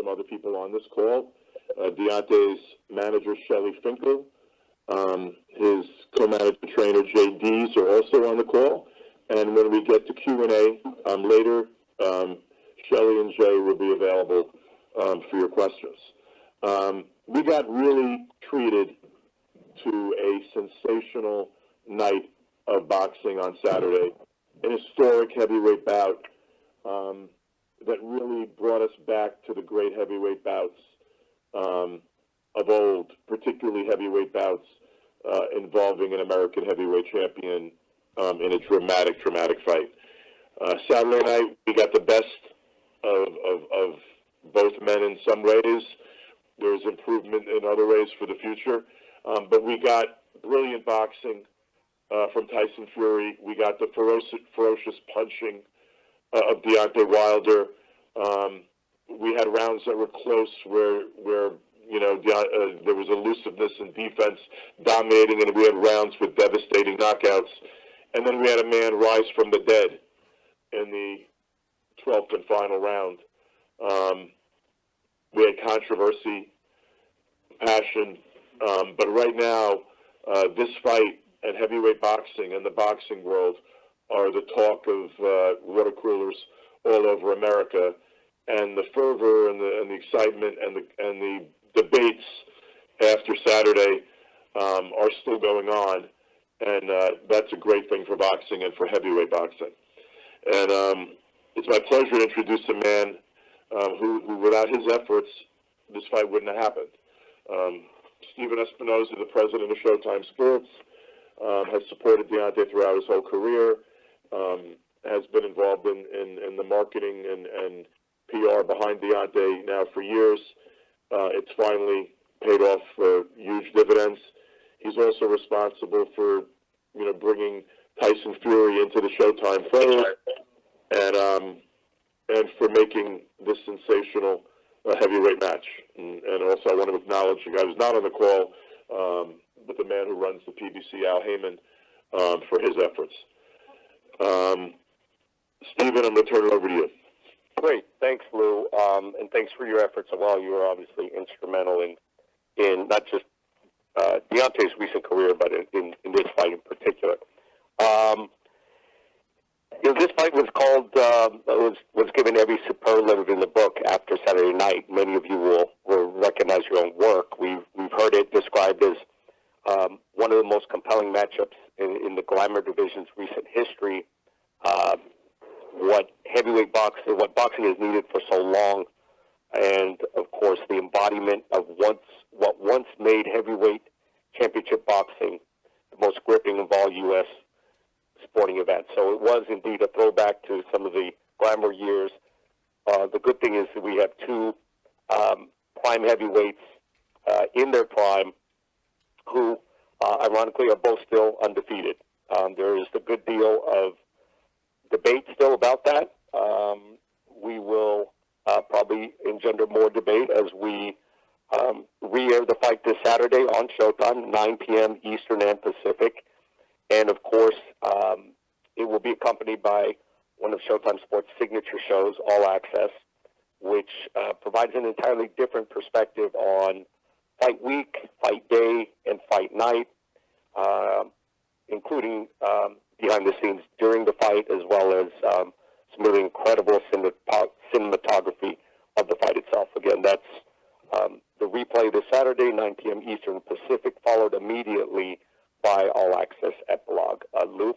some other people on this call. Deontay's manager, Shelly Finkel, his co-manager trainer, Jay Dees, are also on the call. And when we get to Q&A later, Shelly and Jay will be available for your questions. We got really treated to a sensational night of boxing on Saturday, an historic heavyweight bout that really brought us back to the great heavyweight bouts of old, particularly heavyweight bouts involving an American heavyweight champion in a dramatic fight. Saturday night, we got the best of both men in some ways. There's improvement in other ways for the future. But we got brilliant boxing from Tyson Fury. We got the ferocious punching of Deontay Wilder. We had rounds that were close where you know, there was elusiveness in defense dominating, and we had rounds with devastating knockouts. And then we had a man rise from the dead in the 12th and final round. We had controversy, passion, but right now, this fight and heavyweight boxing and the boxing world are the talk of water coolers all over America, and the fervor and the excitement and the debates after Saturday are still going on, and that's a great thing for boxing and for heavyweight boxing. And it's my pleasure to introduce a man who, without his efforts, this fight wouldn't have happened. Stephen Espinoza, the president of Showtime Sports, has supported Deontay throughout his whole career, has been involved in the marketing and PR behind Deontay now for years. It's finally paid off huge dividends. He's also responsible for, you know, bringing Tyson Fury into the Showtime fold, and for making this sensational heavyweight match. And also I want to acknowledge the guy who's not on the call, but the man who runs the PBC, Al Heyman, for his efforts. Stephen, I'm going to turn it over to you. Great. Thanks, Lou. And thanks for your efforts as well. You were obviously instrumental in not just Deontay's recent career, but in this fight in particular. You know, this fight was called, was given every superlative in the book after Saturday night. Many of you will recognize your own work. We've heard it described as one of the most compelling matchups in the Glamour division's recent history. What boxing has needed for so long, and of course the embodiment of what once made heavyweight championship boxing the most gripping of all U.S. sporting events. So it was indeed a throwback to some of the Glamour years. The good thing is that we have two prime heavyweights in their prime who, ironically, are both still undefeated. There is a good deal of debate still about that. We will probably engender more debate as we re-air the fight this Saturday on Showtime, 9 p.m. Eastern and Pacific. And, of course, it will be accompanied by one of Showtime Sports' signature shows, All Access, which provides an entirely different perspective on fight week, fight day, and fight night, including behind the scenes during the fight, as well as some really incredible cinematography of the fight itself. Again, that's the replay this Saturday, 9 p.m. Eastern Pacific, followed immediately by All Access Epilogue. Lou?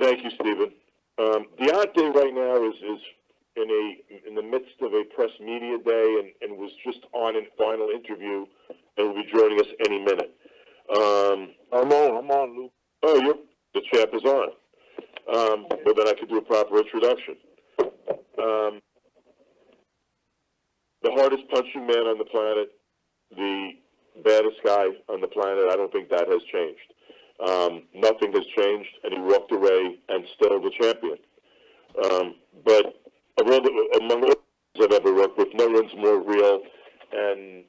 Thank you, Stephen. Deontay right now is in the midst of a press media day and was just on a final interview and will be joining us any minute. I'm on, Lou. Oh, the champ is on. Well, then I could do a proper introduction. The hardest punching man on the planet, the baddest guy on the planet, I don't think that has changed. Nothing has changed, and he walked away and still the champion. But among the I've ever worked with, no one's more real and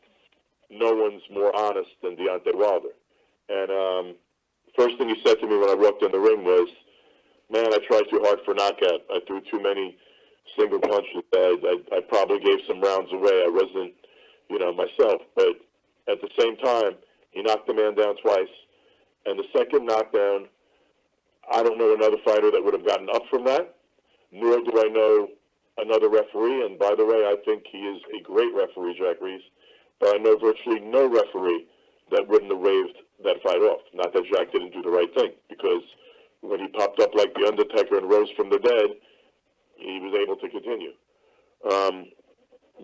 no one's more honest than Deontay Wilder. And first thing he said to me when I walked in the ring was, man, I tried too hard for knockout. I threw too many single punches. I probably gave some rounds away. I wasn't, myself. But at the same time, he knocked the man down twice. And the second knockdown, I don't know another fighter that would have gotten up from that, nor do I know another referee. And by the way, I think he is a great referee, Jack Reese. But I know virtually no referee that wouldn't have waved that fight off. Not that Jack didn't do the right thing, because when he popped up like the Undertaker and rose from the dead, he was able to continue.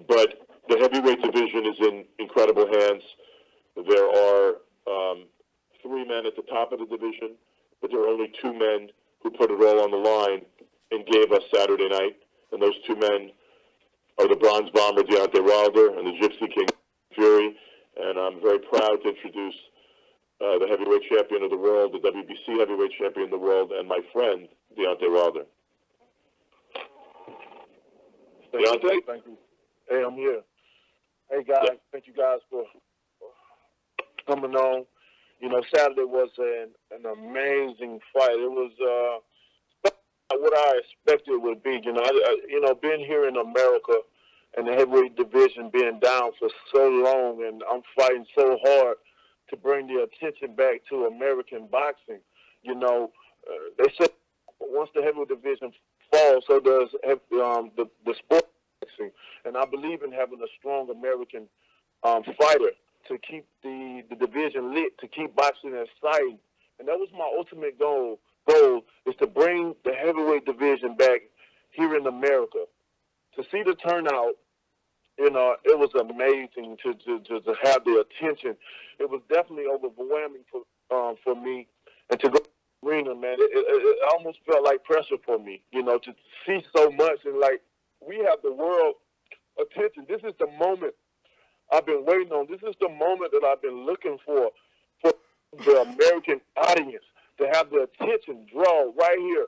But the heavyweight division is in incredible hands. There are 3 men at the top of the division, but there are only 2 men who put it all on the line and gave us Saturday night. And those 2 men are the Bronze Bomber, Deontay Wilder, and the Gypsy King, Fury. And I'm very proud to introduce the heavyweight champion of the world, the WBC heavyweight champion of the world, and my friend, Deontay Wilder. Deontay? Thank you. Hey, I'm here. Hey, guys, thank you guys for coming on. Saturday was an amazing fight. It was what I expected it would be. Being here in America and the heavyweight division being down for so long, and I'm fighting so hard to bring the attention back to American boxing. They said once the heavyweight division falls, so does the sport boxing. And I believe in having a strong American fighter to keep the division lit, to keep boxing exciting. And that was my ultimate goal is to bring the heavyweight division back here in America. To see the turnout, it was amazing to have the attention. It was definitely overwhelming for me. And to go to the arena, man, it almost felt like pressure for me, to see so much. And, we have the world attention. This is the moment I've been waiting on. This is the moment that I've been looking for the American audience, to have the attention draw right here,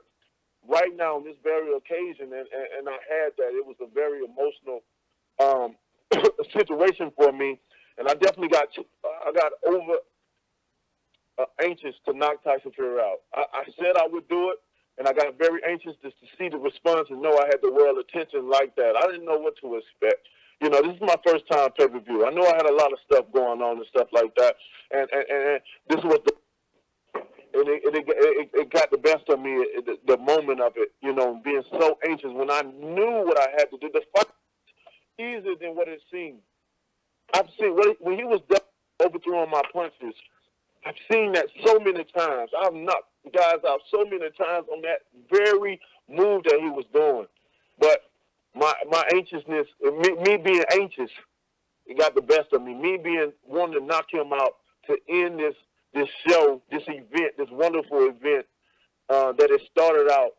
right now on this very occasion. And I had that. It was a very emotional situation for me. And I definitely got over anxious to knock Tyson Fury out. I said I would do it, and I got very anxious just to see the response and know I had the world attention like that. I didn't know what to expect. This is my first time pay-per-view. I know I had a lot of stuff going on and stuff like that, and this was it got the best of me, the moment of it, being so anxious when I knew what I had to do. The fight was easier than what it seemed. I've seen, when he was done overthrowing my punches, I've seen that so many times. I've knocked guys out so many times on that very move that he was doing. But my anxiousness, me being anxious, it got the best of me. Me being wanting to knock him out to end this show, this event, this wonderful event that it started out.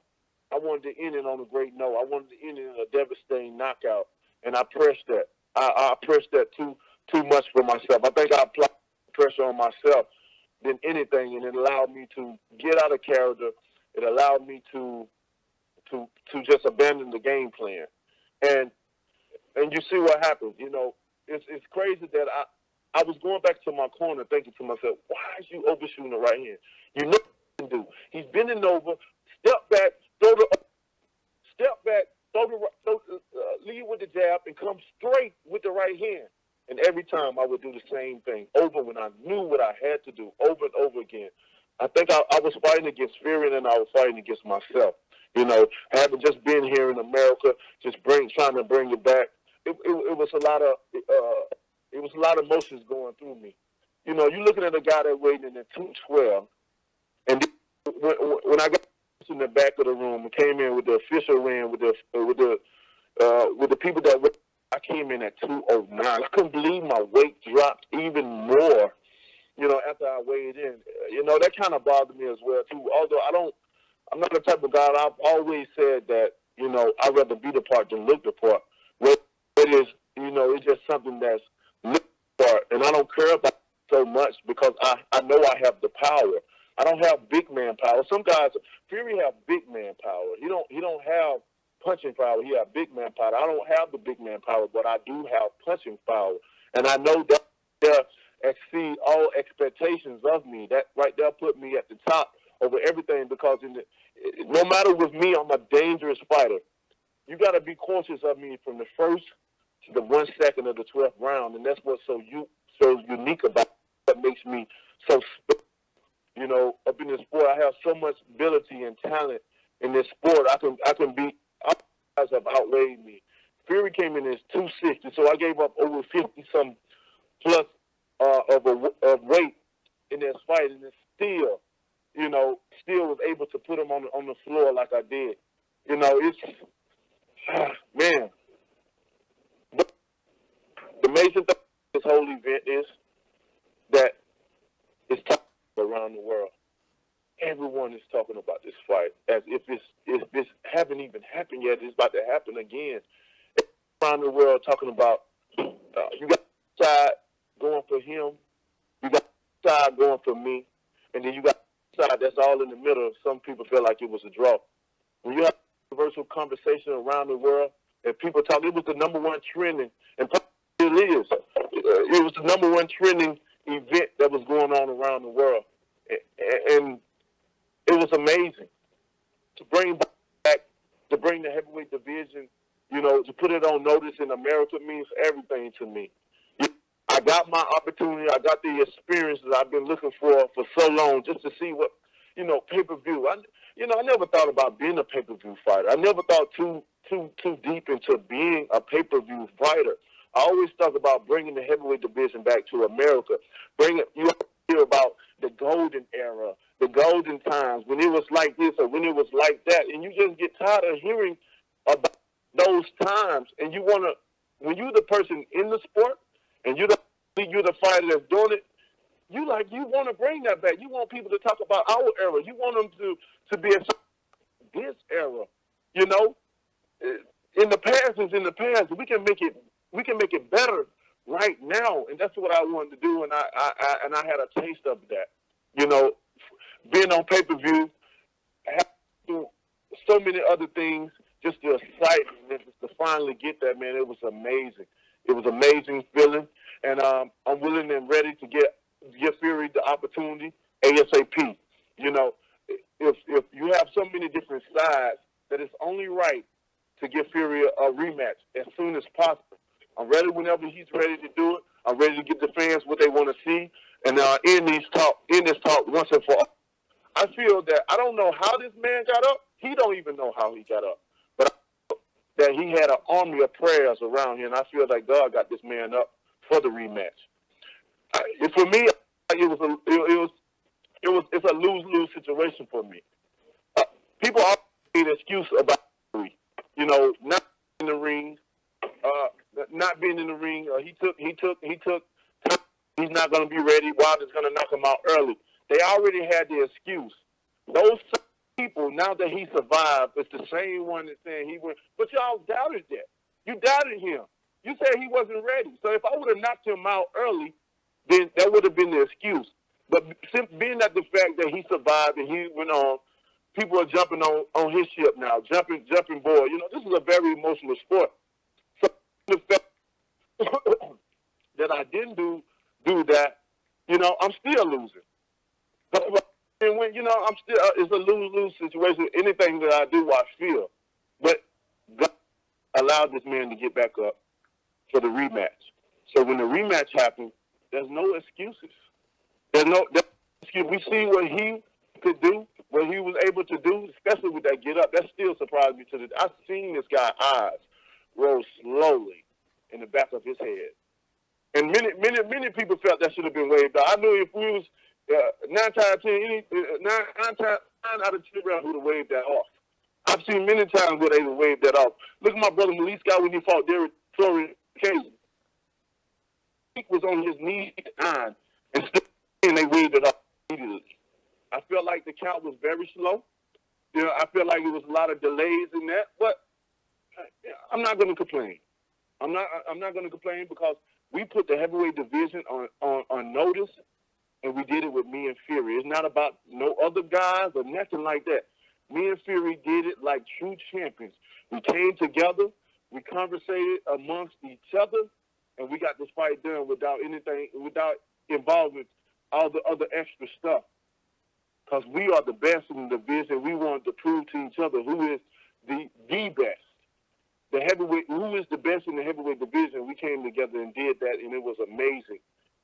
I wanted to end it on a great note. I wanted to end it in a devastating knockout, and I pressed that. I pressed that too much for myself. I think I applied pressure on myself than anything, and it allowed me to get out of character. It allowed me to just abandon the game plan. And you see what happened. It's crazy that I was going back to my corner thinking to myself, why is you overshooting the right hand? You know what he can do. He's bending over, step back, lead with the jab, and come straight with the right hand. And every time I would do the same thing over when I knew what I had to do, over and over again. I think I was fighting against Fury, and I was fighting against myself. Having just been here in America, trying to bring it back. It was a lot of emotions going through me. You're looking at a guy that weighed in at 212, and when I got in the back of the room and came in with the official ring with the people that were, I came in at 209. I couldn't believe my weight dropped even more. After I weighed in, that kind of bothered me as well too. Although I'm not the type of guy. I've always said that I'd rather be the part than look the part. What it is, it's just something that's look the part, and I don't care about it so much because I know I have the power. I don't have big man power. Some guys, Fury have big man power. He don't have punching power. He have big man power. I don't have the big man power, but I do have punching power, and I know that exceed all expectations of me. That right there put me at the top over everything, because no matter with me, I'm a dangerous fighter. You got to be cautious of me from the first to the 1 second of the 12th round, and that's what's so unique about it, what makes me so special. You know, up in this sport, I have so much ability and talent in this sport. I can beat. Guys have outweighed me. Fury came in as 260, so I gave up over 50-some plus of weight in this fight, and still, you know, was able to put him on the floor like I did. You know, it's man. But the amazing thing about this whole event is that it's talked around the world. Everyone is talking about this fight as if this haven't even happened yet. It's about to happen again. Around the world talking about you got side going for him, you got side going for me, and then you got side that's all in the middle. Some people feel like it was a draw. When you have a universal conversation around the world and people talk, it was the number one trending, and it is. It was the number one trending event that was going on around the world, and it was amazing to bring back, to bring the heavyweight division, you know, to put it on notice in America means everything to me. I got my opportunity. I got the experience that I've been looking for so long, just to see what, you know, pay-per-view. I never thought about being a pay-per-view fighter. I never thought too deep into being a pay-per-view fighter. I always talk about bringing the heavyweight division back to America. You hear about the golden era, the golden times, when it was like this or when it was like that, and you just get tired of hearing about those times. And you want to, when you're the person in the sport and you're the fighter that's doing it, you want to bring that back. You want people to talk about our era. You want them to be this era. You know, in the past is in the past. We can make it better right now, and that's what I wanted to do. And I had a taste of that. You know, being on pay-per-view, so many other things, just the excitement, just to finally get that, man, it was amazing. It was an amazing feeling, and I'm willing and ready to give Fury the opportunity ASAP. You know, if you have so many different sides, that it's only right to give Fury a rematch as soon as possible. I'm ready whenever he's ready to do it. I'm ready to give the fans what they want to see, and end this talk once and for all. I feel that I don't know how this man got up. He don't even know how he got up, but I feel that he had an army of prayers around him. And I feel like God got this man up for the rematch. For me, it's a lose-lose situation for me. People always make an excuse about Fury, you know, not in the ring, not being in the ring. He took time. He's not going to be ready. Wilder's going to knock him out early. They already had the excuse. Those people, now that he survived, it's the same one that's saying he went. But y'all doubted that. You doubted him. You said he wasn't ready. So if I would have knocked him out early, then that would have been the excuse. But being that the fact that he survived and he went on, people are jumping on his ship now, jumping board. You know, this is a very emotional sport. So the fact that I didn't do that, you know, I'm still losing. And when, you know, I'm still, it's a lose-lose situation. Anything that I do, I feel. But God allowed this man to get back up for the rematch. So when the rematch happened, there's no excuses. There's no excuse. We see what he could do, what he was able to do, especially with that get up. That still surprised me I've seen this guy's eyes roll slowly in the back of his head. And many people felt that should have been waved out. I knew if we was 9 out of 10 rounds, would have waved that off. I've seen many times where they would wave that off. Look at my brother Malik Scott when he fought Derek Torrey. He was on his knees and they waved it off immediately. I felt like the count was very slow. You know, I feel like there was a lot of delays in that, but I'm not going to complain. I'm not going to complain because we put the heavyweight division on notice, and we did it with me and Fury. It's not about no other guys or nothing like that. Me and Fury did it like true champions. We came together, we conversated amongst each other, and we got this fight done without involving all the other extra stuff. because we are the best in the division. We wanted to prove to each other who is the best. The heavyweight, who is the best in the heavyweight division. We came together and did that, and it was amazing.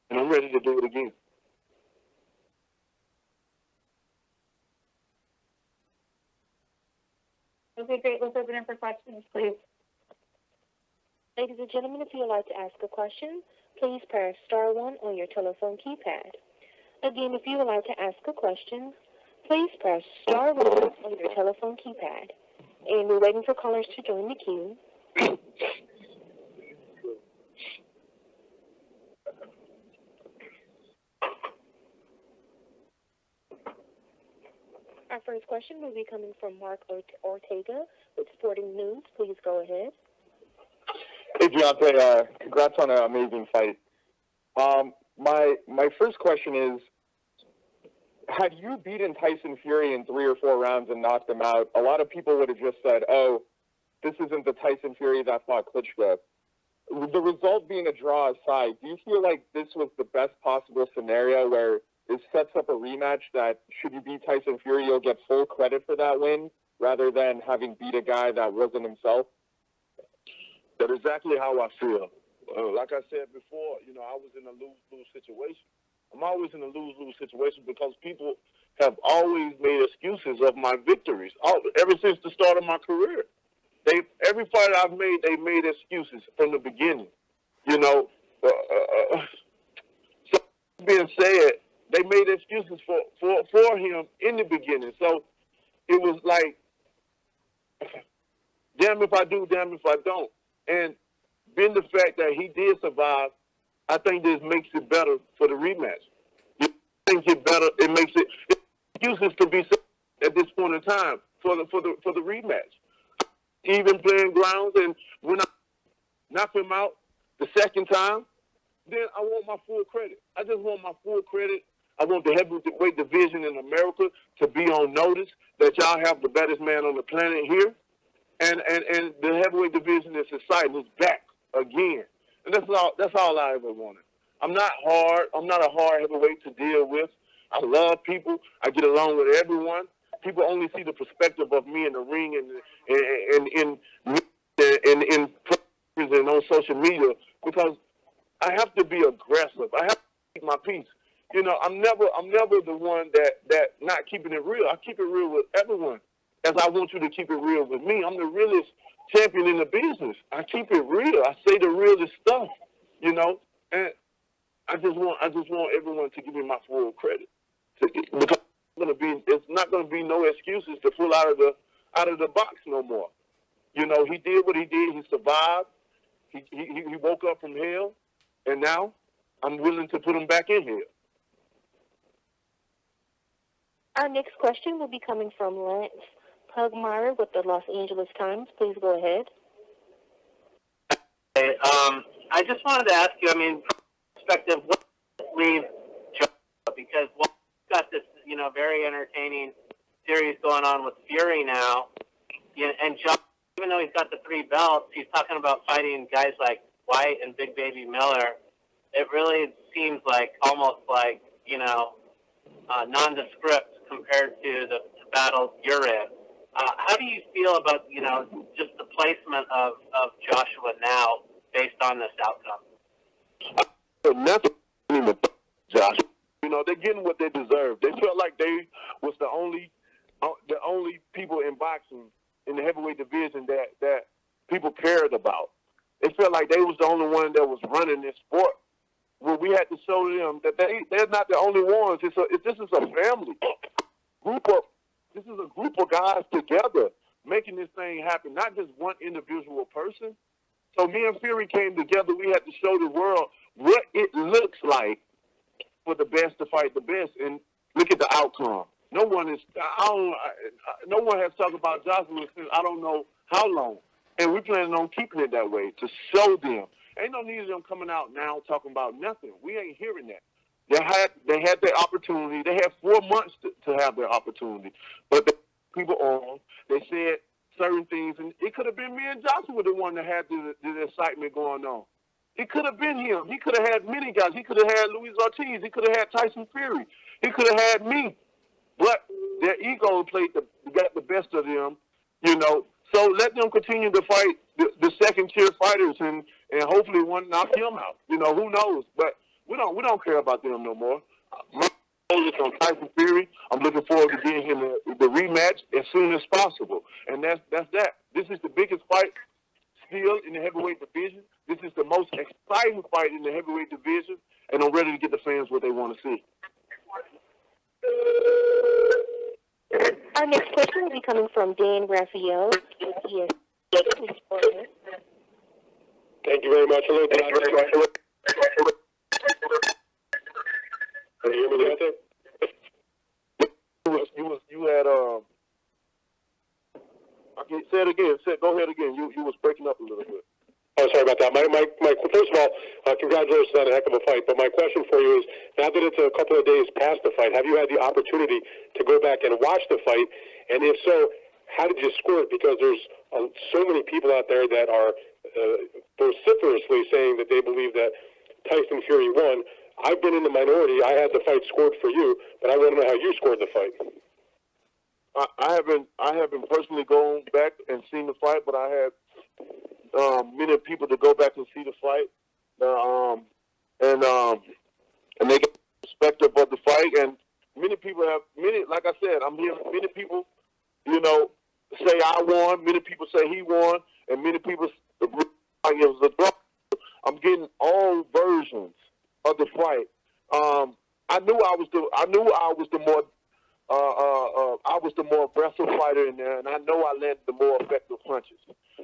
And I'm ready to do it again. Okay, great. Let's open it for questions, please. Ladies and gentlemen, if you would like to ask a question, please press star 1 on your telephone keypad. Again, if you would like to ask a question, please press star 1 on your telephone keypad. And we're waiting for callers to join the queue. Our first question will be coming from Mark Ortega with Sporting News. Please go ahead. Hey, Deontay, congrats on an amazing fight. My first question is, had you beaten Tyson Fury in 3 or 4 rounds and knocked him out, a lot of people would have just said, oh, this isn't the Tyson Fury that fought Klitschko. The result being a draw aside, do you feel like this was the best possible scenario where it sets up a rematch that, should you beat Tyson Fury, you'll get full credit for that win rather than having beat a guy that wasn't himself? That's exactly how I feel. Like I said before, I was in a lose-lose situation. I'm always in a lose-lose situation because people have always made excuses of my victories, ever since the start of my career. Every fight I've made, they made excuses from the beginning. So being said, they made excuses for him in the beginning. So it was like, damn if I do, damn if I don't. And being the fact that he did survive, I think this makes it better for the rematch. It makes it better. It makes it excuses to be at this point in time for the rematch. Even playing grounds, and when I knock him out the second time, then I want my full credit. I just want my full credit. I want the heavyweight division in America to be on notice that y'all have the baddest man on the planet here. And the heavyweight division is exciting. It's back again. And that's all I ever wanted. I'm not hard. I'm not a hard heavyweight to deal with. I love people. I get along with everyone. People only see the perspective of me in the ring and on social media because I have to be aggressive. I have to keep my peace. I'm never the one that not keeping it real. I keep it real with everyone, as I want you to keep it real with me. I'm the realest champion in the business. I keep it real. I say the realest stuff, and I just want everyone to give me my full credit because it's not gonna be no excuses to pull out of the box no more. He did what he did. He survived. He woke up from hell, and now I'm willing to put him back in here. Our next question will be coming from Lance Pugmire with the Los Angeles Times. Please go ahead. Hey, I just wanted to ask you, from perspective, what leaves Joe? Because we've got this, very entertaining series going on with Fury now. And Joe, even though he's got the 3 belts, he's talking about fighting guys like White and Big Baby Miller. It really seems almost like, nondescript compared to the battles you're in. How do you feel about, just the placement of Joshua now based on this outcome? Nothing, Josh. They're getting what they deserve. They felt like they was the only people in boxing in the heavyweight division that people cared about. They felt like they was the only one that was running this sport. Well, we had to show them that they're not the only ones. This is a family This is a group of guys together making this thing happen, not just one individual person. So me and Fury came together. We had to show the world what it looks like for the best to fight the best, and look at the outcome. No one has talked about Joshua since I don't know how long, and we're planning on keeping it that way to show them. Ain't no need of them coming out now talking about nothing. We ain't hearing that. They had their opportunity. They had 4 months to have their opportunity, but the people on. They said certain things, and it could have been me and Joshua the one that had the excitement going on. It could have been him. He could have had many guys. He could have had Luis Ortiz. He could have had Tyson Fury. He could have had me. but their ego got the best of them, you know. So let them continue to fight the second tier fighters, and hopefully one knock him out. You know, who knows? But we don't care about them no more. My focus on Tyson Fury. I'm looking forward to getting him the rematch as soon as possible, and that's that. This is the biggest fight still in the heavyweight division. This is the most exciting fight in the heavyweight division, and I'm ready to get the fans what they want to see. Our next question will be coming from Dan Raphael. Yes. Please go ahead. Thank you very much. Hello, Deontay. Can you hear me, Deontay? You had I can say it again. Go ahead again. You was breaking up a little bit. Oh, sorry about that. My first of all, congratulations on a heck of a fight. But my question for you is, now that it's a couple of days past the fight, have you had the opportunity to go back and watch the fight? And if so, how did you score it? Because there's so many people out there that are vociferously saying that they believe that Tyson Fury won. I've been in the minority. I had the fight scored for you, but I want to know how you scored the fight. I haven't personally gone back and seen the fight, but I had many people to go back and see the fight, and they get perspective of the fight. And many people like I said, I'm hearing many people, you know, say I won. Many people say he won, and many people it was a draw. I'm getting all versions of the fight. I knew I was the more aggressive fighter in there, and I know I landed the more effective punches.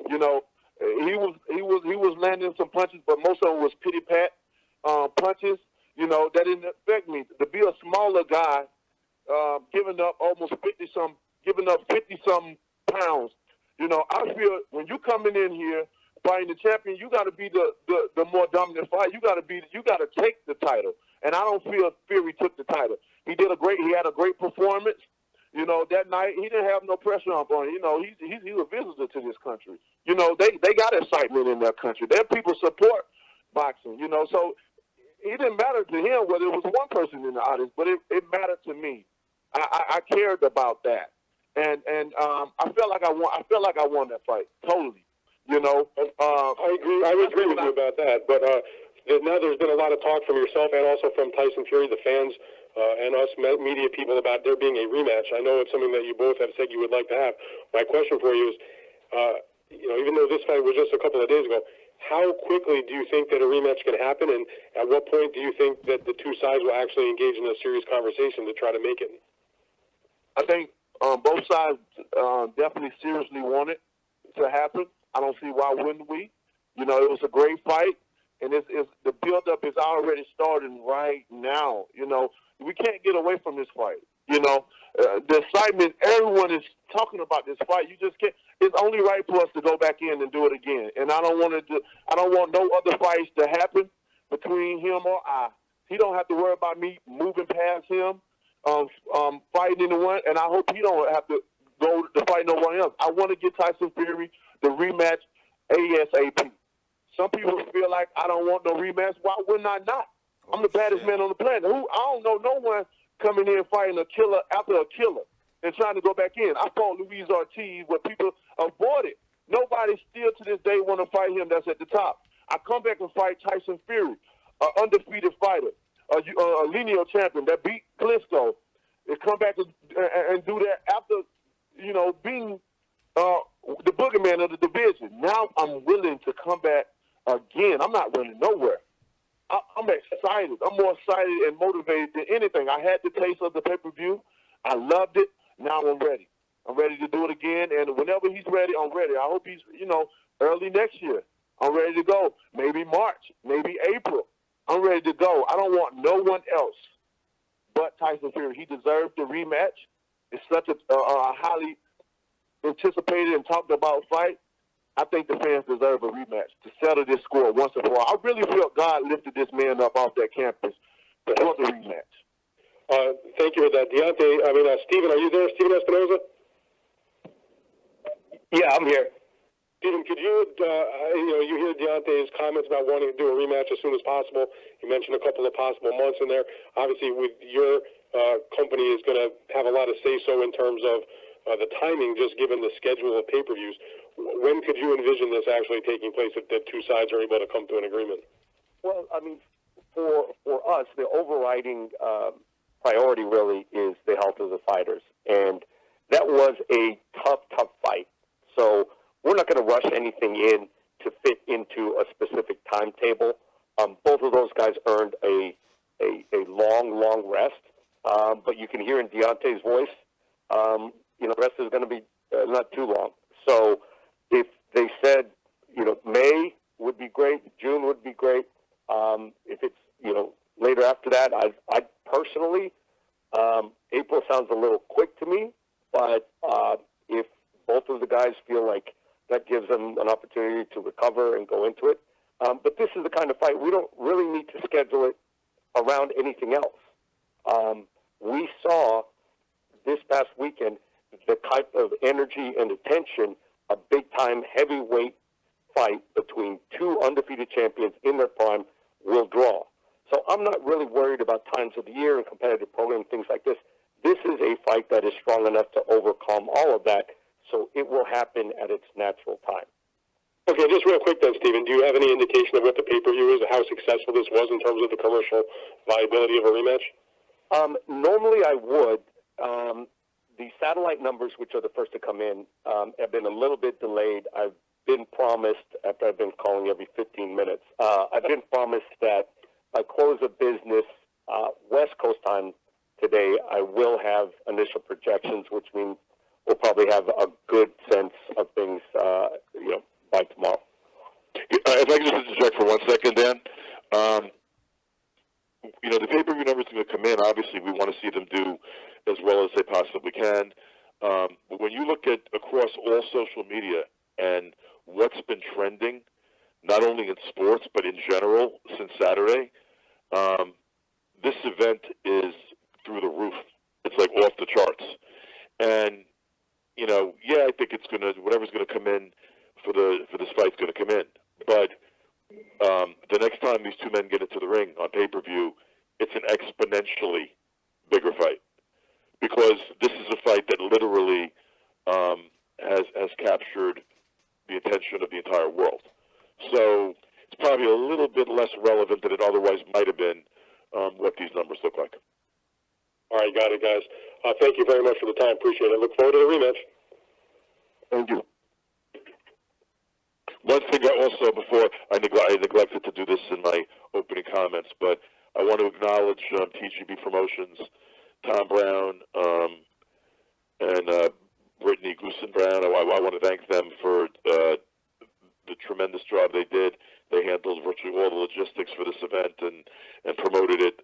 You know, he was landing some punches, but most of them was pity pat punches. You know, that didn't affect me. To be a smaller guy, giving up 50 some pounds. You know, I feel when you coming in here fighting the champion, you got to be the more dominant fighter. You got to take the title. And I don't feel Fury took the title. He had a great performance. You know, that night he didn't have no pressure on him. You know, he's a visitor to this country. You know, they got excitement in their country. Their people support boxing. You know, so it didn't matter to him whether it was one person in the audience, but it mattered to me. I cared about that, and I felt like I won that fight totally. You know, I would agree with you about that, but now there's been a lot of talk from yourself and also from Tyson Fury, the fans, and us media people about there being a rematch. I know it's something that you both have said you would like to have. My question for you is, you know, even though this fight was just a couple of days ago, how quickly do you think that a rematch can happen, and at what point do you think that the two sides will actually engage in a serious conversation to try to make it? I think both sides definitely seriously want it to happen. I don't see why wouldn't we. You know, it was a great fight, and the build-up is already starting right now. You know, we can't get away from this fight. You know, the excitement, everyone is talking about this fight. You just can't. It's only right for us to go back in and do it again. And I don't want no other fights to happen between him or I. He don't have to worry about me moving past him, fighting anyone, and I hope he don't have to go to fight no one else. I want to get Tyson Fury the rematch ASAP. Some people feel like I don't want no rematch. Why wouldn't I not? I'm the baddest man on the planet. I don't know no one coming in fighting a killer after a killer and trying to go back in. I fought Luis Ortiz where people avoided. Nobody still to this day want to fight him that's at the top. I come back and fight Tyson Fury, an undefeated fighter, a lineal champion that beat Klitschko. And come back and do that after, you know, being the boogeyman of the division. Now I'm willing to come back again. I'm not running nowhere. I'm excited. I'm more excited and motivated than anything. I had the taste of the pay-per-view. I loved it. Now I'm ready. I'm ready to do it again. And whenever he's ready, I'm ready. I hope he's, you know, early next year. I'm ready to go. Maybe March. Maybe April. I'm ready to go. I don't want no one else but Tyson Fury. He deserved the rematch. It's such a highly anticipated and talked about fight. I think the fans deserve a rematch to settle this score once and for all. I really feel God lifted this man up off that campus for the rematch. Thank you for that, Deontay. Steven, are you there? Steven Espinoza? Yeah, I'm here. Steven, could you, you hear Deontay's comments about wanting to do a rematch as soon as possible. You mentioned a couple of possible months in there. Obviously, with your company is going to have a lot of say-so in terms of the timing, just given the schedule of pay-per-views. When could you envision this actually taking place if the two sides are able to come to an agreement? Well, I mean, for us, the overriding priority really is the health of the fighters. And that was a tough fight. So we're not going to rush anything in to fit into a specific timetable. Both of those guys earned a long rest. But you can hear in Deontay's voice, the rest is going to be not too long. So if they said, May would be great, June would be great. If it's, later after that, I personally, April sounds a little quick to me, but if both of the guys feel like that gives them an opportunity to recover and go into it. But this is the kind of fight, we don't really need to schedule it around anything else. We saw this past weekend the type of energy and attention a big-time heavyweight fight between two undefeated champions in their prime will draw. So I'm not really worried about times of the year and competitive programming, things like this. This is a fight that is strong enough to overcome all of that, so it will happen at its natural time. Okay, just real quick then, Steven, do you have any indication of what the pay-per-view is, how successful this was in terms of the commercial viability of a rematch? Normally I would. The satellite numbers, which are the first to come in, have been a little bit delayed. I've been promised, after I've been calling every 15 minutes, I've been promised that by close of business, West Coast time today, I will have initial projections, which means we'll probably have a good sense of things, by tomorrow. If I can just interject for 1 second, Dan. The pay-per-view numbers are going to come in. Obviously, we want to see them do as well as they possibly can. But when you look at across all social media and what's been trending, not only in sports but in general since Saturday, this event is through the roof. It's like off the charts. And I think it's whatever's going to come in for this fight's going to come in. But the next time these two men get into the ring on pay-per-view, it's an exponentially bigger fight, because this is a fight that literally has captured the attention of the entire world. So it's probably a little bit less relevant than it otherwise might have been, what these numbers look like. All right, got it, guys. Thank you very much for the time. Appreciate it. Look forward to the rematch. Thank you. One thing also, before I neglected to do this in my opening comments, but I want to acknowledge TGB Promotions, Tom Brown, and Brittany Goosen Brown. I want to thank them for the tremendous job they did. They handled virtually all the logistics for this event and promoted it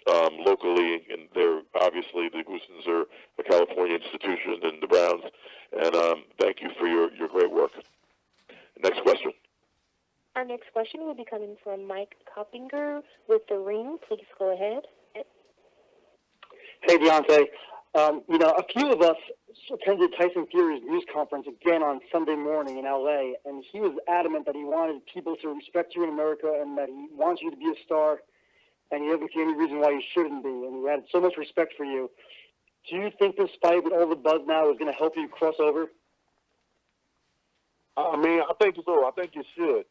locally. And they're obviously, the Goosens are a California institution, and the Browns. And thank you for your great work. Next question. Our next question will be coming from Mike Coppinger with The Ring. Please go ahead. Hey, Deontay. A few of us attended Tyson Fury's news conference again on Sunday morning in L.A., and he was adamant that he wanted people to respect you in America and that he wants you to be a star, and he doesn't see any reason why you shouldn't be, and he had so much respect for you. Do you think this fight with all the buzz now is going to help you cross over? I mean, I think so. I think you should.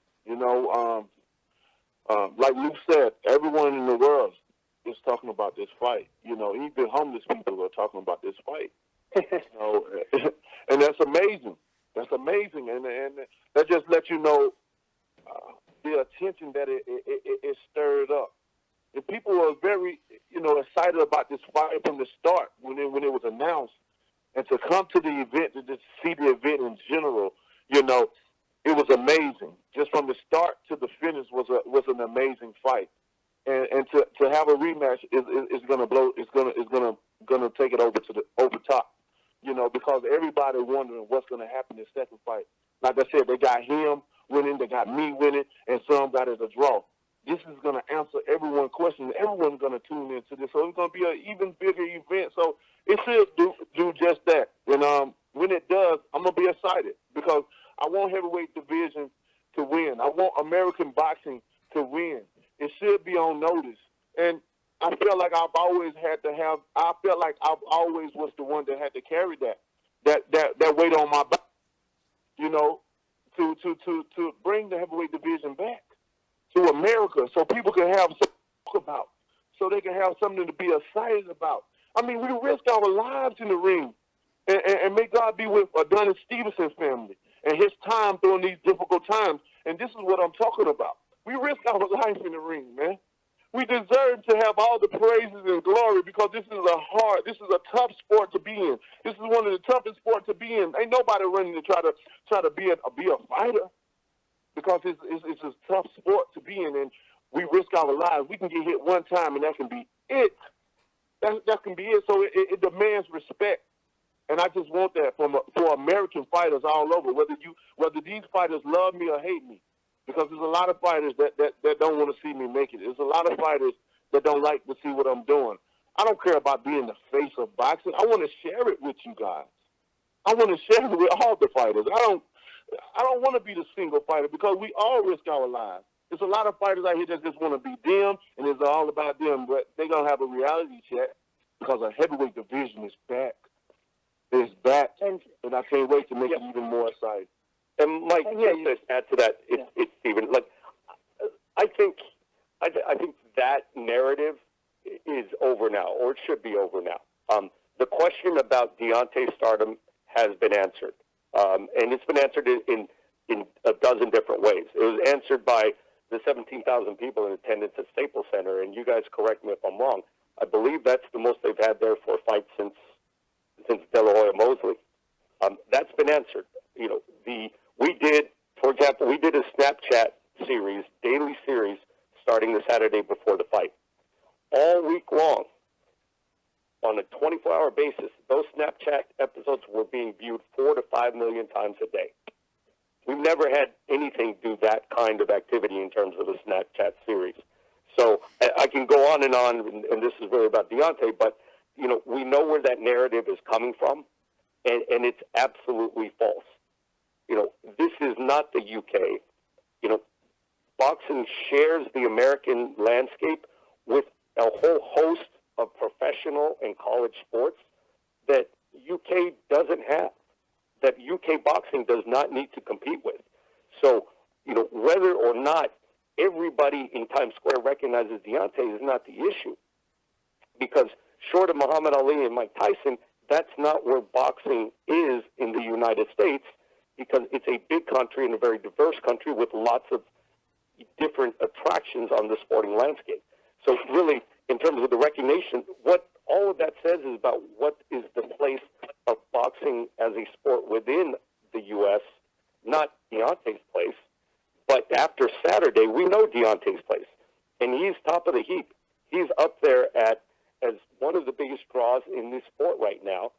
Like Luke said, everyone in the world is talking about this fight. Even homeless people are talking about this fight. And that's amazing. That's amazing, and that just lets you know the attention that it stirred up. And people were very, excited about this fight from the start when it was announced, and to come to the event, to just see the event in general, it was amazing. Just from the start to the finish was an amazing fight, and to have a rematch is gonna blow. It's gonna take it over top. Because everybody wondering what's gonna happen in the second fight. Like I said, they got him winning, they got me winning, and some got it a draw. This is gonna answer everyone's questions. Everyone's gonna tune into this, so it's gonna be an even bigger event. So it should do just that. And when it does, I'm gonna be excited because I want heavyweight division to win. I want American boxing to win. It should be on notice. And I felt like I've always had to have. I felt like I've always was the one that had to carry that weight on my back. You know, to bring the heavyweight division back to America, so people can have something to talk about, so they can have something to be excited about. I mean, we risk our lives in the ring, and may God be with Adonis Stevenson's family and his time during these difficult times. And this is what I'm talking about. We risk our life in the ring, man. We deserve to have all the praises and glory because this is a tough sport to be in. This is one of the toughest sports to be in. Ain't nobody running to try to be a fighter because it's a tough sport to be in, and we risk our lives. We can get hit one time, and that can be it. That can be it. So it demands respect, and I just want that for American fighters all over, whether these fighters love me or hate me. Because there's a lot of fighters that don't want to see me make it. There's a lot of fighters that don't like to see what I'm doing. I don't care about being the face of boxing. I want to share it with you guys. I want to share it with all the fighters. I don't want to be the single fighter because we all risk our lives. There's a lot of fighters out here that just want to be them, and it's all about them. But they're going to have a reality check because a heavyweight division is back. It's back, and I can't wait to make it even more exciting. And Mike, just to add to that, it's Stephen. Like, I think that narrative is over now, or it should be over now. The question about Deontay's stardom has been answered, and it's been answered in a dozen different ways. It was answered by the 17,000 people in attendance at Staples Center, and you guys correct me if I'm wrong. I believe that's the most they've had there for a fight since De La Hoya Mosley. That's been answered. You know, for example, we did a Snapchat series, daily series, starting the Saturday before the fight. All week long, on a 24-hour basis, those Snapchat episodes were being viewed 4 to 5 million times a day. We've never had anything do that kind of activity in terms of a Snapchat series. So I can go on, and this is really about Deontay, but you know, we know where that narrative is coming from, and it's absolutely false. You know, this is not the UK. You know, boxing shares the American landscape with a whole host of professional and college sports that UK doesn't have, that UK boxing does not need to compete with. So, you know, whether or not everybody in Times Square recognizes Deontay is not the issue. Because short of Muhammad Ali and Mike Tyson, that's not where boxing is in the United States, because it's a big country and a very diverse country with lots of different attractions on the sporting landscape. So really, in terms of the recognition, what all of that says is about what is the place of boxing as a sport within the U.S., not Deontay's place. But after Saturday, we know Deontay's place, and he's top of the heap. He's up there as one of the biggest draws in this sport right now.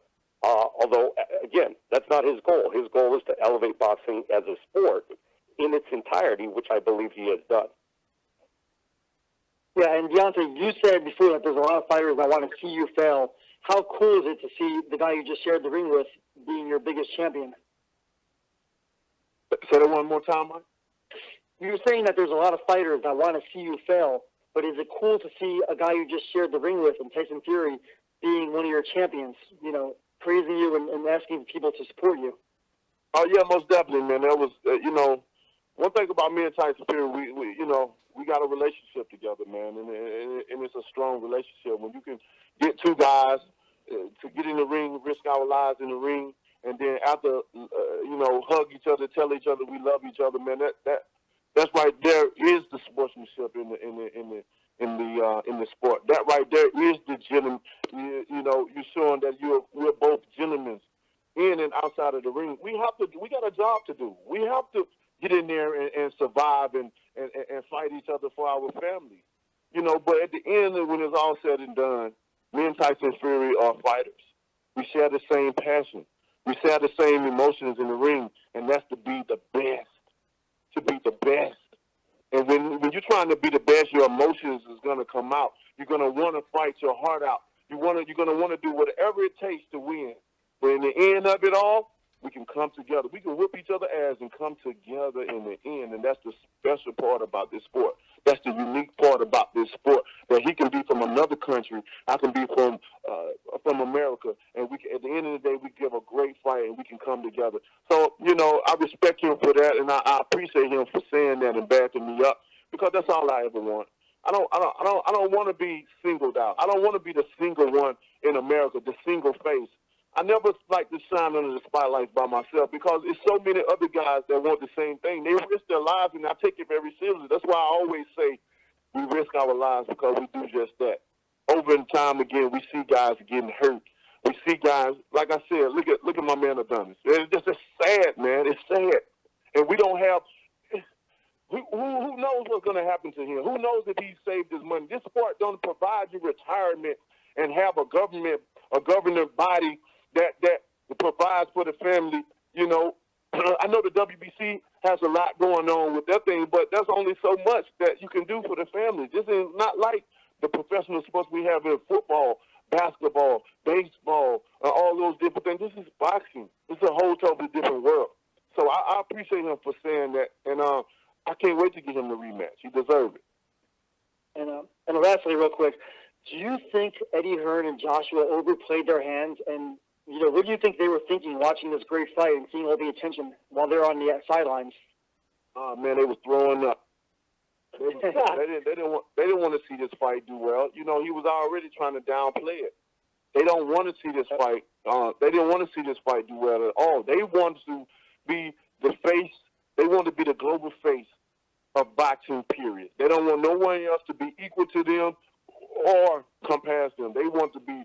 Although, again, that's not his goal. His goal is to elevate boxing as a sport in its entirety, which I believe he has done. Yeah, and Deontay, you said before that there's a lot of fighters that want to see you fail. How cool is it to see the guy you just shared the ring with being your biggest champion? Say that one more time, Mike. You were saying that there's a lot of fighters that want to see you fail, but is it cool to see a guy you just shared the ring with, and Tyson Fury, being one of your champions, you know, praising you and asking people to support you? Oh, yeah, most definitely, man. That was, you know, one thing about me and Tyson Fury, we got a relationship together, man, and it's a strong relationship. When you can get two guys to get in the ring, risk our lives in the ring, and then after, hug each other, tell each other we love each other, man. That's right there is the sportsmanship in the sport. That right there is the gentleman. You're showing that we're both gentlemen in and outside of the ring. We got a job to do. We have to get in there and survive and fight each other for our family. But at the end, when it's all said and done, me and Tyson Fury are fighters. We share the same passion. We share the same emotions in the ring, and that's to be the best. To be the best. And when you're trying to be the best, your emotions is going to come out. You're going to want to fight your heart out. You're going to want to do whatever it takes to win. But in the end of it all, we can come together. We can whoop each other ass and come together in the end, and that's the special part about this sport. That's the unique part about this sport, that he can be from another country, I can be from America, and we can, at the end of the day, we give a great fight and we can come together. So, I respect him for that, and I appreciate him for saying that and backing me up, because that's all I ever want. I don't want to be singled out. I don't want to be the single one in America, the single face. I never like to shine under the spotlight by myself, because there's so many other guys that want the same thing. They risk their lives, and I take it very seriously. That's why I always say we risk our lives, because we do just that. Over and time again, we see guys getting hurt. We see guys, like I said, look at my man Adonis. It's just sad, man. It's sad, and we don't have. Who knows what's going to happen to him? Who knows if he saved his money? This sport don't provide you retirement and have a governing body that provides for the family. I know the WBC has a lot going on with that thing, but there's only so much that you can do for the family. This is not like the professional sports we have in football, basketball, baseball, all those different things. This is boxing. It's a whole totally different world. So I appreciate him for saying that, and I can't wait to get him the rematch. He deserves it. And lastly, real quick, do you think Eddie Hearn and Joshua overplayed their hands? And, what do you think they were thinking watching this great fight and seeing all the attention while they're on the sidelines? Oh, man, they was throwing up. They didn't want to see this fight do well. He was already trying to downplay it. They don't want to see this fight. They didn't want to see this fight do well at all. They wanted to be the face. They want to be the global face of boxing, period. They don't want no one else to be equal to them or come past them. They want to be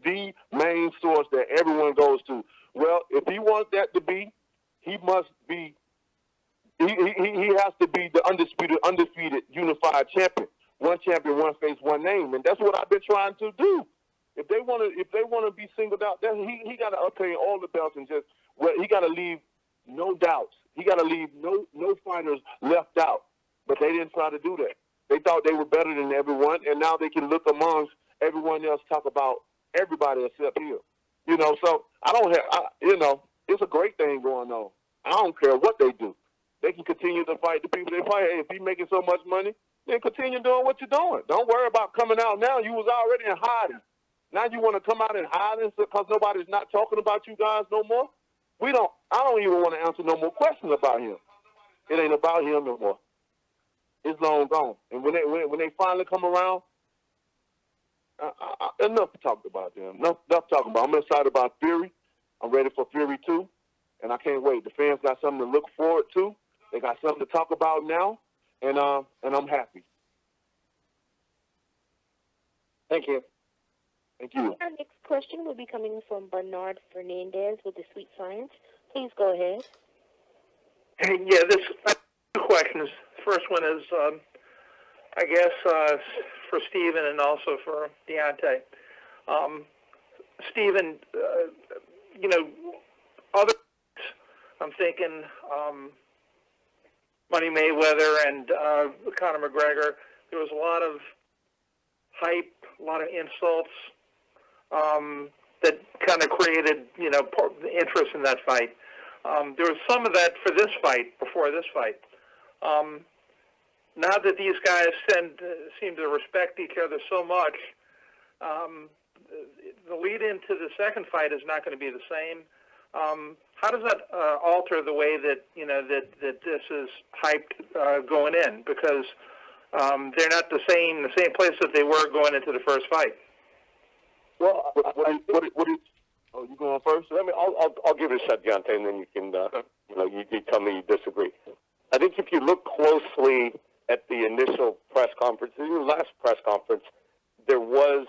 the main source that everyone goes to. Well, if he wants that to be, he must be. He has to be the undefeated, unified champion. One champion, one face, one name, and that's what I've been trying to do. If they want to be singled out, then he got to obtain all the belts and he got to leave no doubts. He got to leave no fighters left out. But they didn't try to do that. They thought they were better than everyone, and now they can look amongst everyone else, talk about everybody except him. So I don't have, it's a great thing going on. I don't care what they do. They can continue to fight the people they fight. Hey, if you're making so much money, then continue doing what you're doing. Don't worry about coming out now. You was already in hiding. Now you want to come out in hiding because nobody's not talking about you guys no more? I don't even want to answer no more questions about him. It ain't about him no more. It's long gone. And when they finally come around, enough talked about them. Enough talking about. I'm excited about Fury. I'm ready for Fury 2, and I can't wait. The fans got something to look forward to. They got something to talk about now, and I'm happy. Thank you. Thank you. Our next question will be coming from Bernard Fernandez with the Sweet Science. Please go ahead. Hey, yeah, two questions. First one is, I guess, for Steven and also for Deontay. Steven, I'm thinking Money Mayweather and Conor McGregor. There was a lot of hype, a lot of insults that kind of created, interest in that fight. There was some of that for this fight, before this fight. Now that these guys seem to respect each other so much, the lead into the second fight is not going to be the same. How does that alter the way that that this is hyped going in? Because they're not the same place that they were going into the first fight. Well, oh, you going first? I'll give it a shot, Deontay, and then you can you tell me you disagree. I think if you look closely at the initial press conference, the last press conference, there was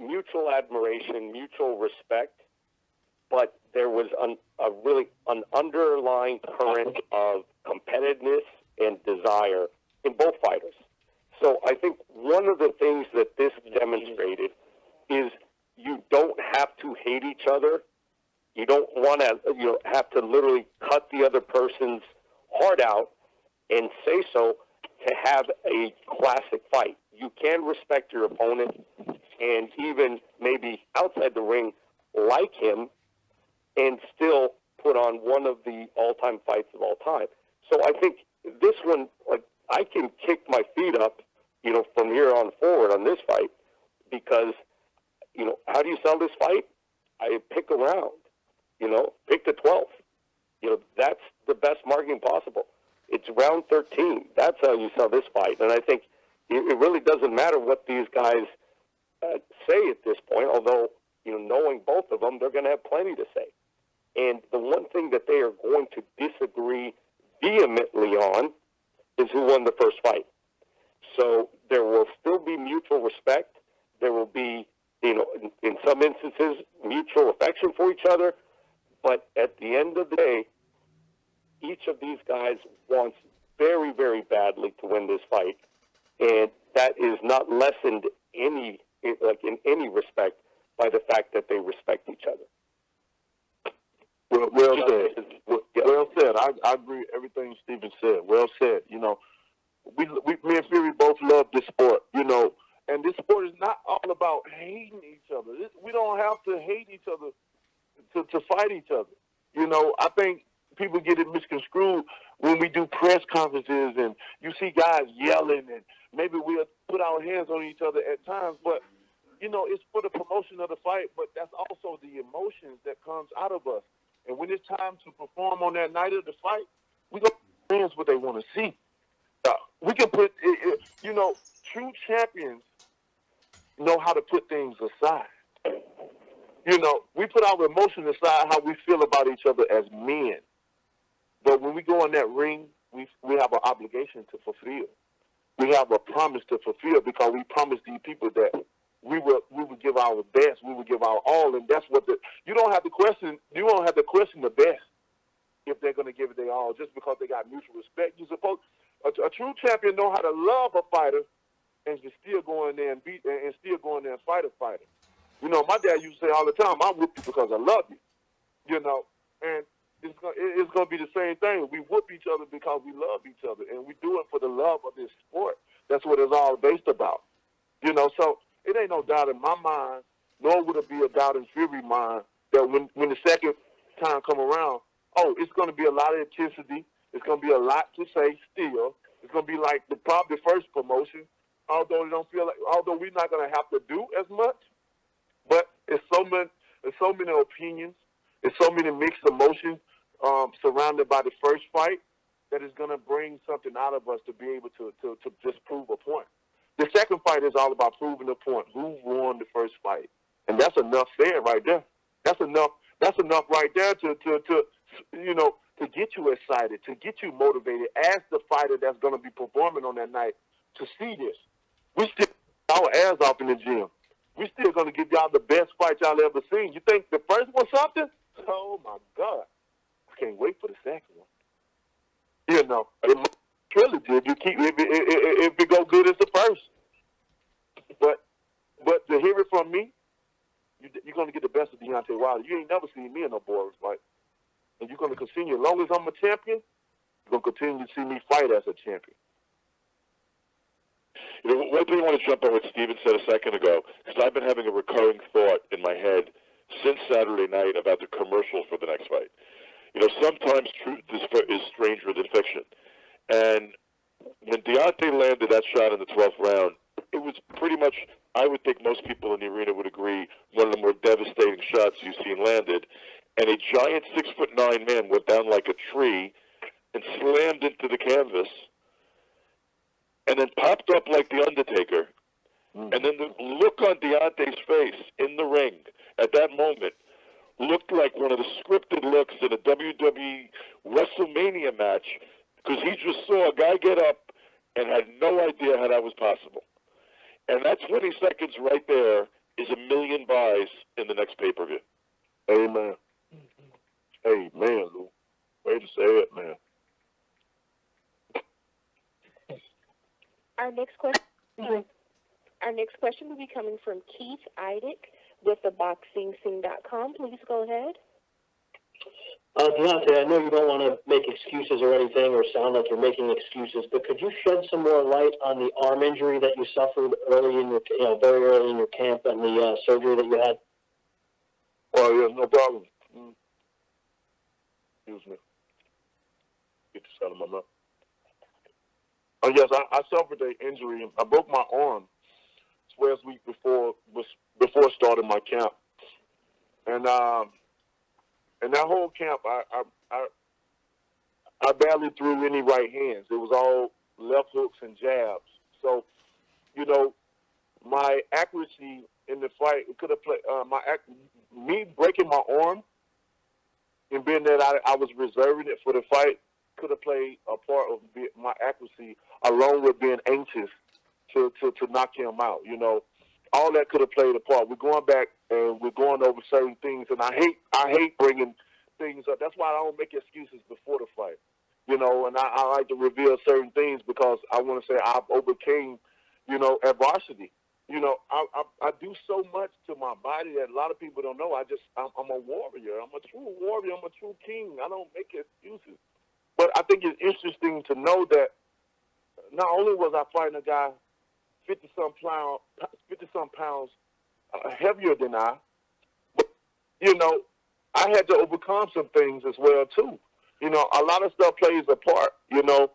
mutual admiration, mutual respect, but there was an underlying current of competitiveness and desire in both fighters. So I think one of the things that this demonstrated is you don't have to hate each other. You don't want to have to literally cut the other person's heart out and say so to have a classic fight. You can respect your opponent and even maybe outside the ring like him and still put on one of the all-time fights of all time. So I think this one, like, I can kick my feet up, from here on forward on this fight, because, how do you sell this fight? I pick a round, pick the 12th. That's the best marketing possible. It's round 13. That's how you sell this fight. And I think it really doesn't matter what these guys say at this point, although, knowing both of them, they're going to have plenty to say. And the one thing that they are going to disagree vehemently on is who won the first fight. So there will still be mutual respect. There will be, in some instances, mutual affection for each other. But at the end of the day, each of these guys wants very, very badly to win this fight. And that is not lessened in any respect by the fact that they respect each other. Well said. Well said. I agree with everything Steven said. Well said. Me and Fury both love this sport, and this sport is not all about hating each other. We don't have to hate each other to fight each other. I think people get it misconstrued when we do press conferences and you see guys yelling, and maybe we'll put our hands on each other at times, but it's for the promotion of the fight, but that's also the emotions that comes out of us. And when it's time to perform on that night of the fight, we go fans what they want to see. We can put, true champions know how to put things aside. We put our emotions aside, how we feel about each other as men. But when we go in that ring, we have an obligation to fulfill. We have a promise to fulfill, because we promised these people that we would give our best, we would give our all, and that's what you don't have to question the best if they're going to give it their all just because they got mutual respect. You're supposed a true champion know how to love a fighter and to still go in there and fight a fighter. My dad used to say all the time, "I whoop you because I love you." And it's going to be the same thing. We whoop each other because we love each other, and we do it for the love of this sport. That's what it's all based about. So it ain't no doubt in my mind, nor would it be a doubt in Fury's mind, that when the second time come around, it's going to be a lot of intensity. It's going to be a lot to say still. It's going to be like probably the first promotion, although we're not going to have to do as much. But it's so many opinions. It's so many mixed emotions surrounded by the first fight that is going to bring something out of us to be able to just prove a point. The second fight is all about proving a point. Who won the first fight? And that's enough said right there. That's enough right there to get you excited, to get you motivated as the fighter that's going to be performing on that night to see this. We still our ass off in the gym. We still going to give y'all the best fight y'all ever seen. You think the first one something? Oh, my God. I can't wait for the second one. It trilogy if it go good as the first. But to hear it from me, you're going to get the best of Deontay Wilder. You ain't never seen me in no boring fight. And you're going to continue. As long as I'm a champion, you're going to continue to see me fight as a champion. One thing I want to jump on what Steven said a second ago, because I've been having a recurring thought in my head since Saturday night about the commercial for the next fight. Sometimes truth is stranger than fiction. And when Deontay landed that shot in the 12th round, it was pretty much, I would think most people in the arena would agree, one of the more devastating shots you've seen landed. And a giant 6'9" man went down like a tree and slammed into the canvas and then popped up like the Undertaker. And then the look on Deontay's face in the ring at that moment looked like one of the scripted looks in a WWE WrestleMania match, because he just saw a guy get up and had no idea how that was possible. And that 20 seconds right there is 1 million buys in the next pay-per-view. Amen. Amen, Lou. Way to say it, man. Our next question will be coming from Keith Eidick with theboxingscene.com. Please go ahead. Deontay, I know you don't want to make excuses or anything or sound like you're making excuses, but could you shed some more light on the arm injury that you suffered very early in your camp and the surgery that you had? Oh, yeah, no problem. Excuse me. Get this out of my mouth. Oh yes, I suffered an injury. I broke my arm 12 weeks before starting my camp, and that whole camp, I barely threw any right hands. It was all left hooks and jabs. So, you know, my accuracy in the fight, it could have played. Me breaking my arm and being that I was reserving it for the fight could have played a part of my accuracy, along with being anxious to knock him out. You know, all that could have played a part. We're going back and we're going over certain things, and I hate bringing things up. That's why I don't make excuses before the fight. You know, and I like to reveal certain things because I want to say I've overcame, you know, adversity. You know, I do so much to my body that a lot of people don't know. I'm a warrior. I'm a true warrior. I'm a true king. I don't make excuses. But I think it's interesting to know that not only was I fighting a guy 50-some pounds heavier than I, but, you know, I had to overcome some things as well too. You know, a lot of stuff plays a part. You know,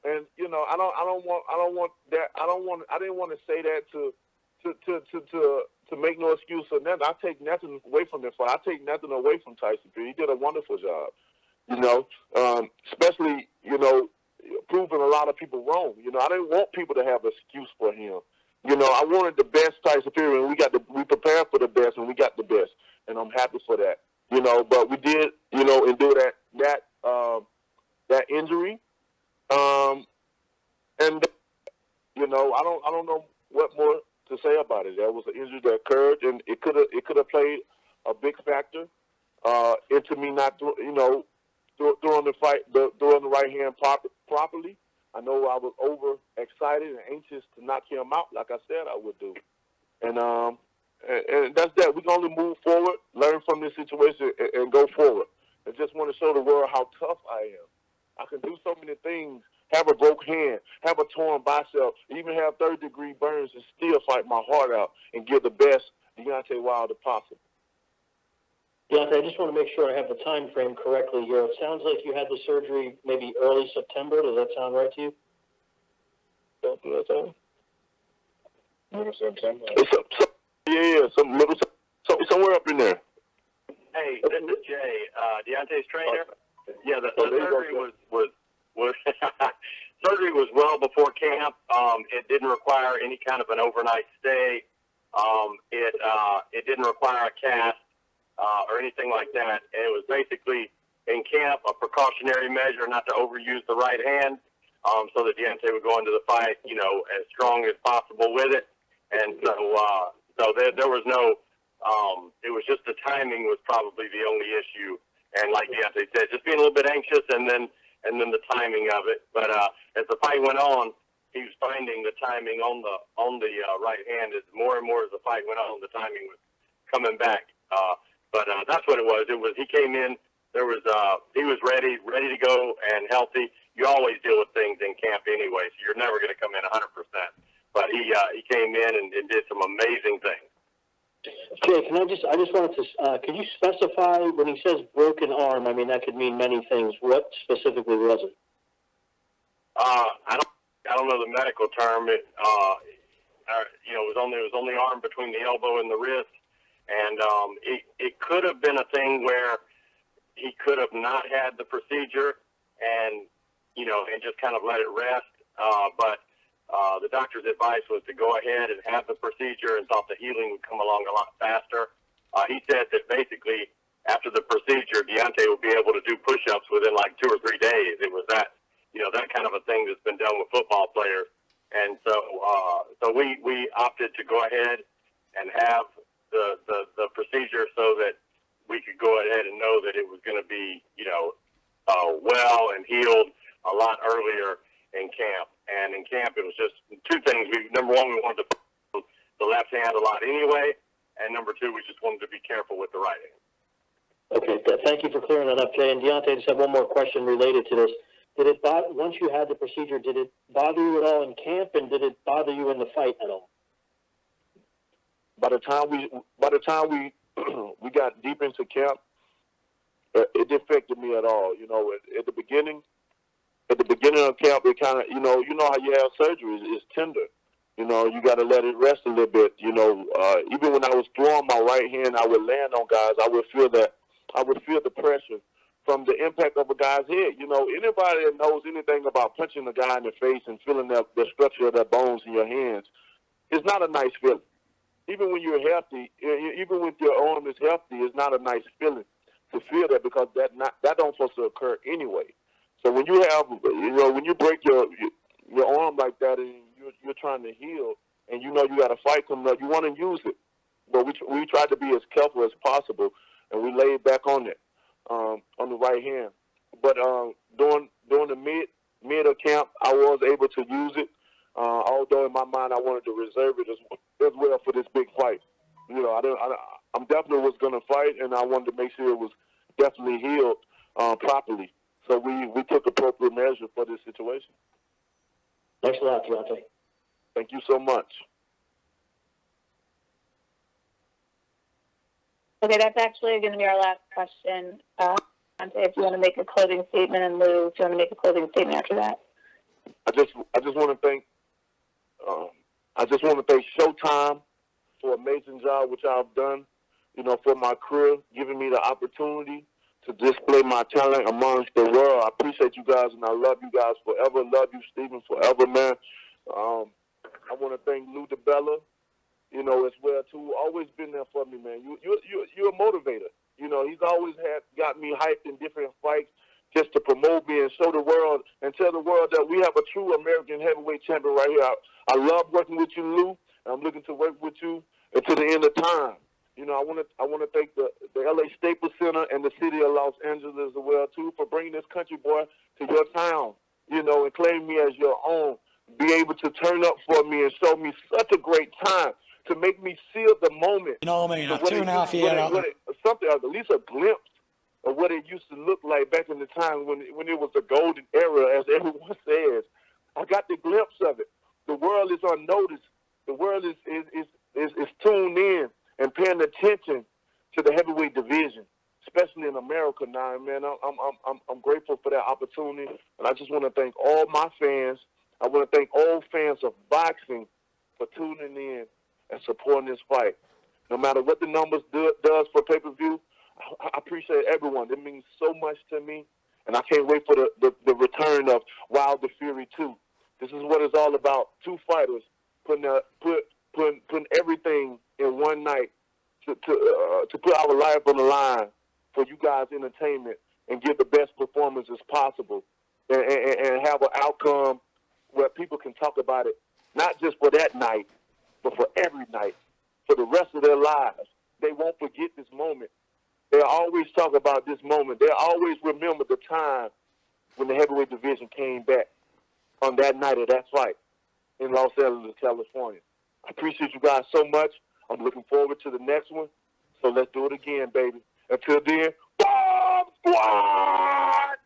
and you know, I didn't want to say that to make no excuse or nothing. I take nothing away from this fight. I take nothing away from Tyson Fury. He did a wonderful job. You know, especially, you know, proving a lot of people wrong. You know, I didn't want people to have an excuse for him. You know, I wanted the best Tyson Fury, and we prepared for the best, and we got the best, and I'm happy for that. You know, but we did, you know, endure that injury, and you know, I don't know what more to say about it. That was an injury that occurred, and it could have played a big factor into me not, you know, throwing the right hand properly. I know I was over excited and anxious to knock him out, like I said I would do. And that's that. We can only move forward, learn from this situation, and go forward. I just want to show the world how tough I am. I can do so many things, have a broke hand, have a torn bicep, even have third-degree burns and still fight my heart out and give the best Deontay Wilder possible. Deontay, I just want to make sure I have the time frame correctly here. It sounds like you had the surgery maybe early September. Does that sound right to you? Middle September. Somewhere up in there. Hey, this is Jay, Deontay's trainer. Yeah, the surgery was surgery was well before camp. It didn't require any kind of an overnight stay. It didn't require a cast or anything like that. And it was basically in camp a precautionary measure not to overuse the right hand, so that Deontay would go into the fight, you know, as strong as possible with it. And so there was no. It was just the timing was probably the only issue, and like Deontay said, just being a little bit anxious, and then the timing of it. But as the fight went on, he was finding the timing on the right hand as more and more as the fight went on, the timing was coming back. But that's what it was. It was he came in. He was ready to go and healthy. You always deal with things in camp anyway, so you're never going to come in 100%. But he came in and did some amazing things. Jay, I just wanted to, can you specify when he says broken arm? I mean, that could mean many things. What specifically was it? I don't know the medical term. It was only arm between the elbow and the wrist, and it could have been a thing where he could have not had the procedure and just kind of let it rest. But the doctor's advice was to go ahead and have the procedure and thought the healing would come along a lot faster. He said that basically after the procedure, Deontay would be able to do push-ups within like 2 or 3 days. It was that kind of a thing that's been done with football players. And so we opted to go ahead and have the procedure so that we could go ahead and know that it was going to be, well and healed a lot earlier in camp. And in camp, it was just 2 things. Number one, we wanted to put the left hand a lot anyway. And number 2, we just wanted to be careful with the right hand. Okay, thank you for clearing that up, Jay. And Deontay, I just have one more question related to this. Once you had the procedure, did it bother you at all in camp, and did it bother you in the fight at all? By the time we we got deep into camp, it affected me at all. You know, at the beginning of camp, it kind of, you know how you have surgery, it's tender. You know, you got to let it rest a little bit. You know, even when I was throwing my right hand, I would land on guys. I would feel the pressure from the impact of a guy's head. You know, anybody that knows anything about punching a guy in the face and feeling the structure of their bones in your hands, it's not a nice feeling. Even when you're healthy, even when your arm is healthy, it's not a nice feeling to feel that, because that don't supposed to occur anyway. So when you have, when you break your arm like that and you're trying to heal, and you know you got a fight coming up, you want to use it. But we tried to be as careful as possible, and we laid back on it, on the right hand. But during the mid of camp, I was able to use it. Although in my mind I wanted to reserve it as well for this big fight. You know, I'm definitely was going to fight, and I wanted to make sure it was definitely healed properly. So we took appropriate measure for this situation. Thanks a lot, Deontay. Thank you so much. Okay, that's actually going to be our last question. If you want to make a closing statement, and Lou, if you want to make a closing statement after that. I just want to thank Showtime for an amazing job which I've done, you know, for my career, giving me the opportunity to display my talent amongst the world. I appreciate you guys, and I love you guys forever. Love you, Steven, forever, man. I want to thank Lou DeBella, you know, as well too. Always been there for me, man. You're a motivator. You know, he's always got me hyped in different fights just to promote me and show the world and tell the world that we have a true American heavyweight champion right here. I love working with you, Lou, and I'm looking to work with you until the end of time. You know, I want to thank the LA Staples Center and the city of Los Angeles as well too for bringing this country boy to your town. You know, and claim me as your own. Be able to turn up for me and show me such a great time to make me seal the moment. You know, man, 2.5 years. Something, at least a glimpse of what it used to look like back in the time when it was the golden era, as everyone says. I got the glimpse of it. The world is unnoticed. The world is tuned in and paying attention to the heavyweight division, especially in America now. Man, I'm grateful for that opportunity, and I just want to thank all my fans. I want to thank all fans of boxing for tuning in and supporting this fight. No matter what the numbers does for pay-per-view, I appreciate everyone. It means so much to me, and I can't wait for the return of Wilder Fury 2. This is what it's all about. Two fighters putting everything in one night to put our life on the line for you guys' entertainment and give the best performances possible and have an outcome where people can talk about it, not just for that night, but for every night, for the rest of their lives. They won't forget this moment. They'll always talk about this moment. They'll always remember the time when the heavyweight division came back on that night of that fight in Los Angeles, California. I appreciate you guys so much. I'm looking forward to the next one. So let's do it again, baby. Until then, Bomb Squad!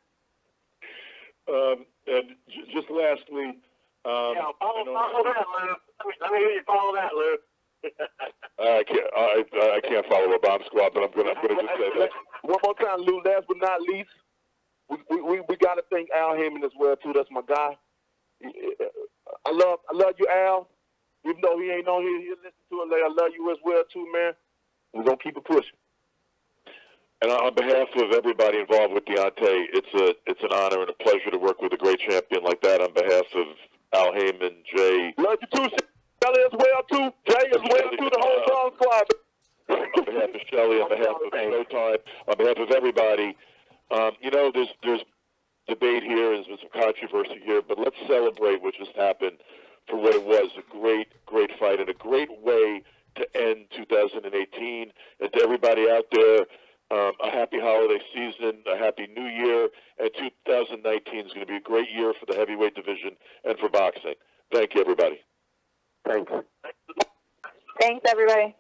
And just lastly, follow that, Lou. Let me hear you follow that, Lou. I can't follow a bomb squad, but I'm gonna just say that. One more time, Lou. Last but not least, we got to thank Al Heyman as well too. That's my guy. I love you, Al. Even though he ain't on here, he'll listen to it later. I love you as well too, man. We're gonna keep it pushing. And on behalf of everybody involved with Deontay, it's an honor and a pleasure to work with a great champion like that. On behalf of Al Heyman, Jay, love you too, Shelly as well too, Jay as well too, the whole Bomb Squad. On behalf of Shelly, on behalf of Showtime, on behalf of everybody, you know, there's debate here, there's been some controversy here, but let's celebrate what just happened for what it was, a great fight and a great way to end 2018. And to everybody out there, a happy holiday season, a happy new year, and 2019 is going to be a great year for the heavyweight division and for boxing. Thank you, everybody. Thank you. Thanks, everybody.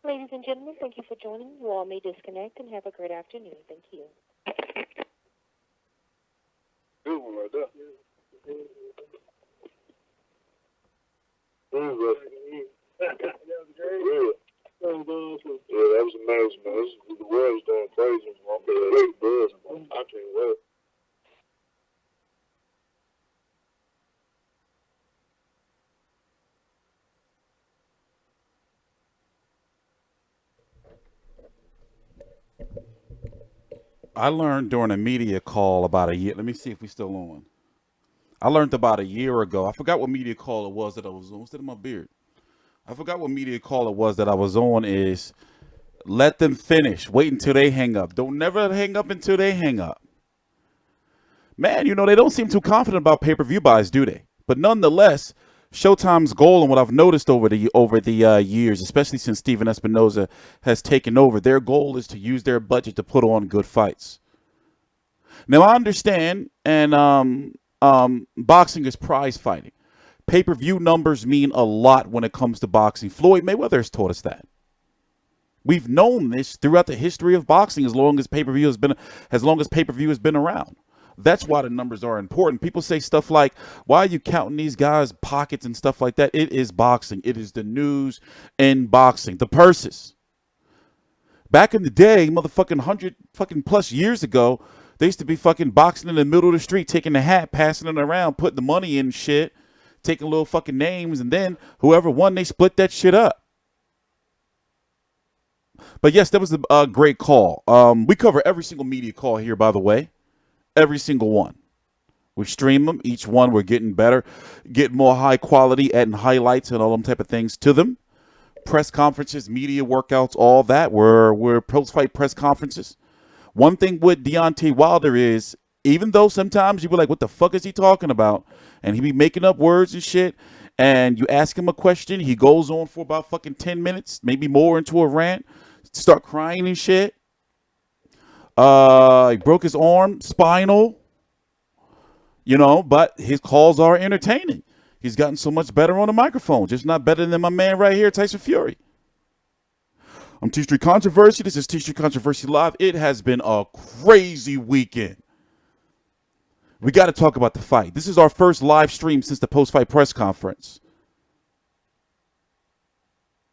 Ladies and gentlemen, thank you for joining. You all may disconnect and have a great afternoon. Thank you. Good one right there. Yeah, that was amazing, man. The world is going crazy. I learned during a media call about a year. Let me see if we're still on. I learned about a year ago. I forgot what media call it was that I was on. What's that in my beard? I forgot what media call it was that I was on. Is let them finish. Wait until they hang up. Don't never hang up until they hang up. Man, you know, they don't seem too confident about pay-per-view buys, do they? But nonetheless, Showtime's goal, and what I've noticed over the years, especially since Steven Espinoza has taken over, their goal is to use their budget to put on good fights. Now, I understand, and boxing is prize fighting. Pay-per-view numbers mean a lot when it comes to boxing. Floyd Mayweather has taught us that. We've known this throughout the history of boxing as long as pay-per-view has been around. That's why the numbers are important. People say stuff like, why are you counting these guys' pockets and stuff like that? It is boxing. It is the news in boxing. The purses. Back in the day, motherfucking 100 fucking plus years ago, they used to be fucking boxing in the middle of the street, taking the hat, passing it around, putting the money in shit, taking little fucking names, and then whoever won, they split that shit up. But yes, that was a great call. We cover every single media call here, by the way. Every single one. We stream them. Each one we're getting better, getting more high quality, adding highlights and all them type of things to them. Press conferences, media workouts, all that. We're post-fight press conferences. One thing with Deontay Wilder is, even though sometimes you be like, what the fuck is he talking about? And he be making up words and shit. And you ask him a question, he goes on for about fucking 10 minutes, maybe more into a rant, start crying and shit. He broke his arm, spinal, you know, but his calls are entertaining. He's gotten so much better on the microphone, just not better than my man right here, Tyson Fury. I'm T Street Controversy. This is T Street Controversy Live. It has been a crazy weekend. We got to talk about the fight. This is our first live stream since the post-fight press conference.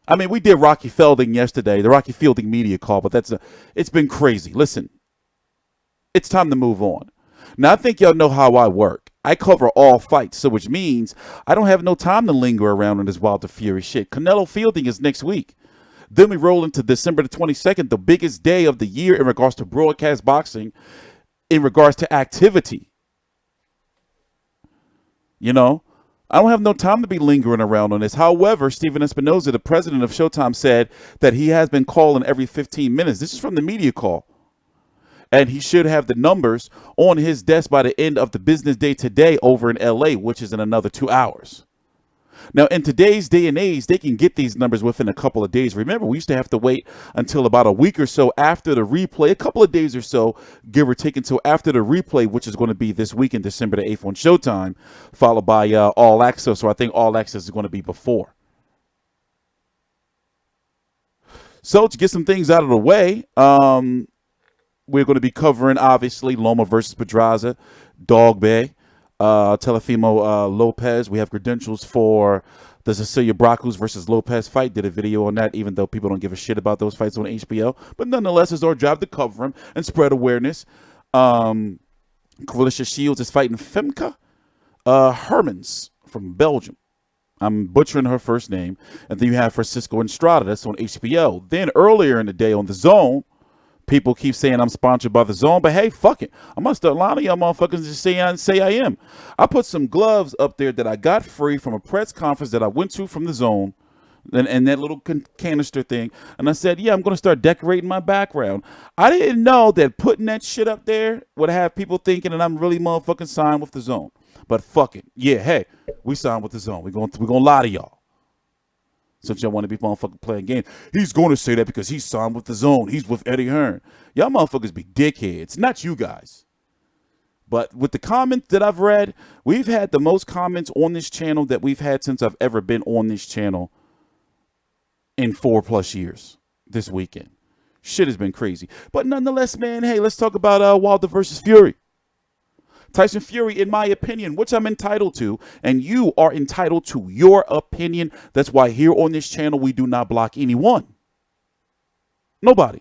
I mean, we did Rocky Fielding yesterday, the Rocky Fielding media call, but it's been crazy. Listen, it's time to move on. Now, I think y'all know how I work. I cover all fights, so which means I don't have no time to linger around on this Wilder Fury shit. Canelo Fielding is next week. Then we roll into December the 22nd, the biggest day of the year in regards to broadcast boxing, in regards to activity. You know? I don't have no time to be lingering around on this. However, Steven Espinoza, the president of Showtime, said that he has been calling every 15 minutes. This is from the media call. And he should have the numbers on his desk by the end of the business day today over in LA, which is in another 2 hours. Now, in today's day and age, they can get these numbers within a couple of days. Remember, we used to have to wait until about a week or so after the replay, a couple of days or so, give or take, until after the replay, which is going to be this weekend, December the 8th on Showtime, followed by All Access. So I think All Access is going to be before. So to get some things out of the way, we're going to be covering, obviously, Loma versus Pedraza, Dog Bay, Teofimo Lopez. We have credentials for the Cecilia Bracus versus Lopez fight. Did a video on that, even though people don't give a shit about those fights on HBO. But nonetheless, it's our job to cover them and spread awareness. Carlisha Shields is fighting Femke Hermans from Belgium. I'm butchering her first name. And then you have Francisco Estrada. That's on HBO. Then earlier in the day on The Zone, people keep saying I'm sponsored by The Zone, but hey, fuck it. I'm going to start lying to y'all motherfuckers and say I am. I put some gloves up there that I got free from a press conference that I went to from The Zone, and that little canister thing. And I said, yeah, I'm going to start decorating my background. I didn't know that putting that shit up there would have people thinking that I'm really motherfucking signed with The Zone. But fuck it. Yeah, hey, we signed with The Zone. We're going to lie to y'all. Since y'all want to be motherfucking playing games. He's going to say that because he's signed with The Zone. He's with Eddie Hearn. Y'all motherfuckers be dickheads. Not you guys. But with the comments that I've read, we've had the most comments on this channel that we've had since I've ever been on this channel in 4+ years this weekend. Shit has been crazy. But nonetheless, man, hey, let's talk about Wilder versus Fury. Tyson Fury, in my opinion, which I'm entitled to, and you are entitled to your opinion. That's why here on this channel, we do not block anyone. Nobody.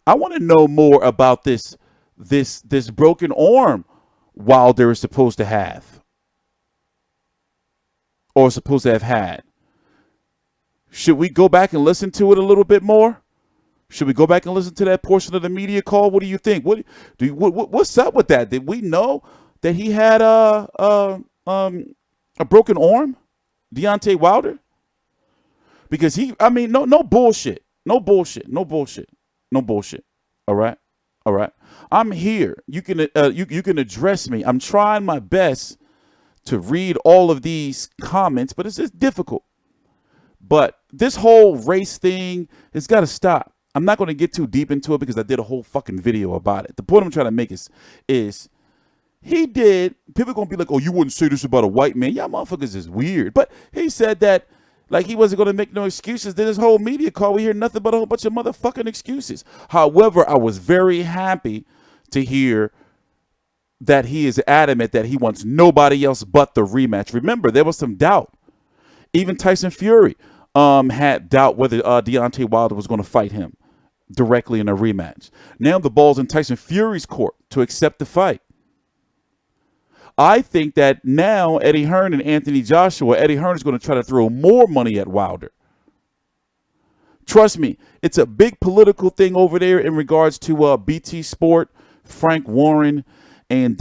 I want to know more about this broken arm Wilder is supposed to have. Or supposed to have had. Should we go back and listen to it a little bit more? Should we go back and listen to that portion of the media call? What do you think? What's up with that? Did we know that he had a broken arm, Deontay Wilder? Because no bullshit. No bullshit. All right. I'm here. You can address me. I'm trying my best to read all of these comments, but it's just difficult. But this whole race thing has got to stop. I'm not going to get too deep into it because I did a whole fucking video about it. The point I'm trying to make is he did. People are going to be like, oh, you wouldn't say this about a white man. Y'all motherfuckers is weird. But he said that like he wasn't going to make no excuses. Then this whole media call, we hear nothing but a whole bunch of motherfucking excuses. However, I was very happy to hear that he is adamant that he wants nobody else but the rematch. Remember, there was some doubt. Even Tyson Fury had doubt whether Deontay Wilder was going to fight him directly in a rematch. Now the ball's in Tyson Fury's court to accept the fight. I think that now Eddie Hearn and Anthony Joshua, Eddie Hearn is going to try to throw more money at Wilder. Trust me, it's a big political thing over there in regards to BT Sport, Frank Warren, and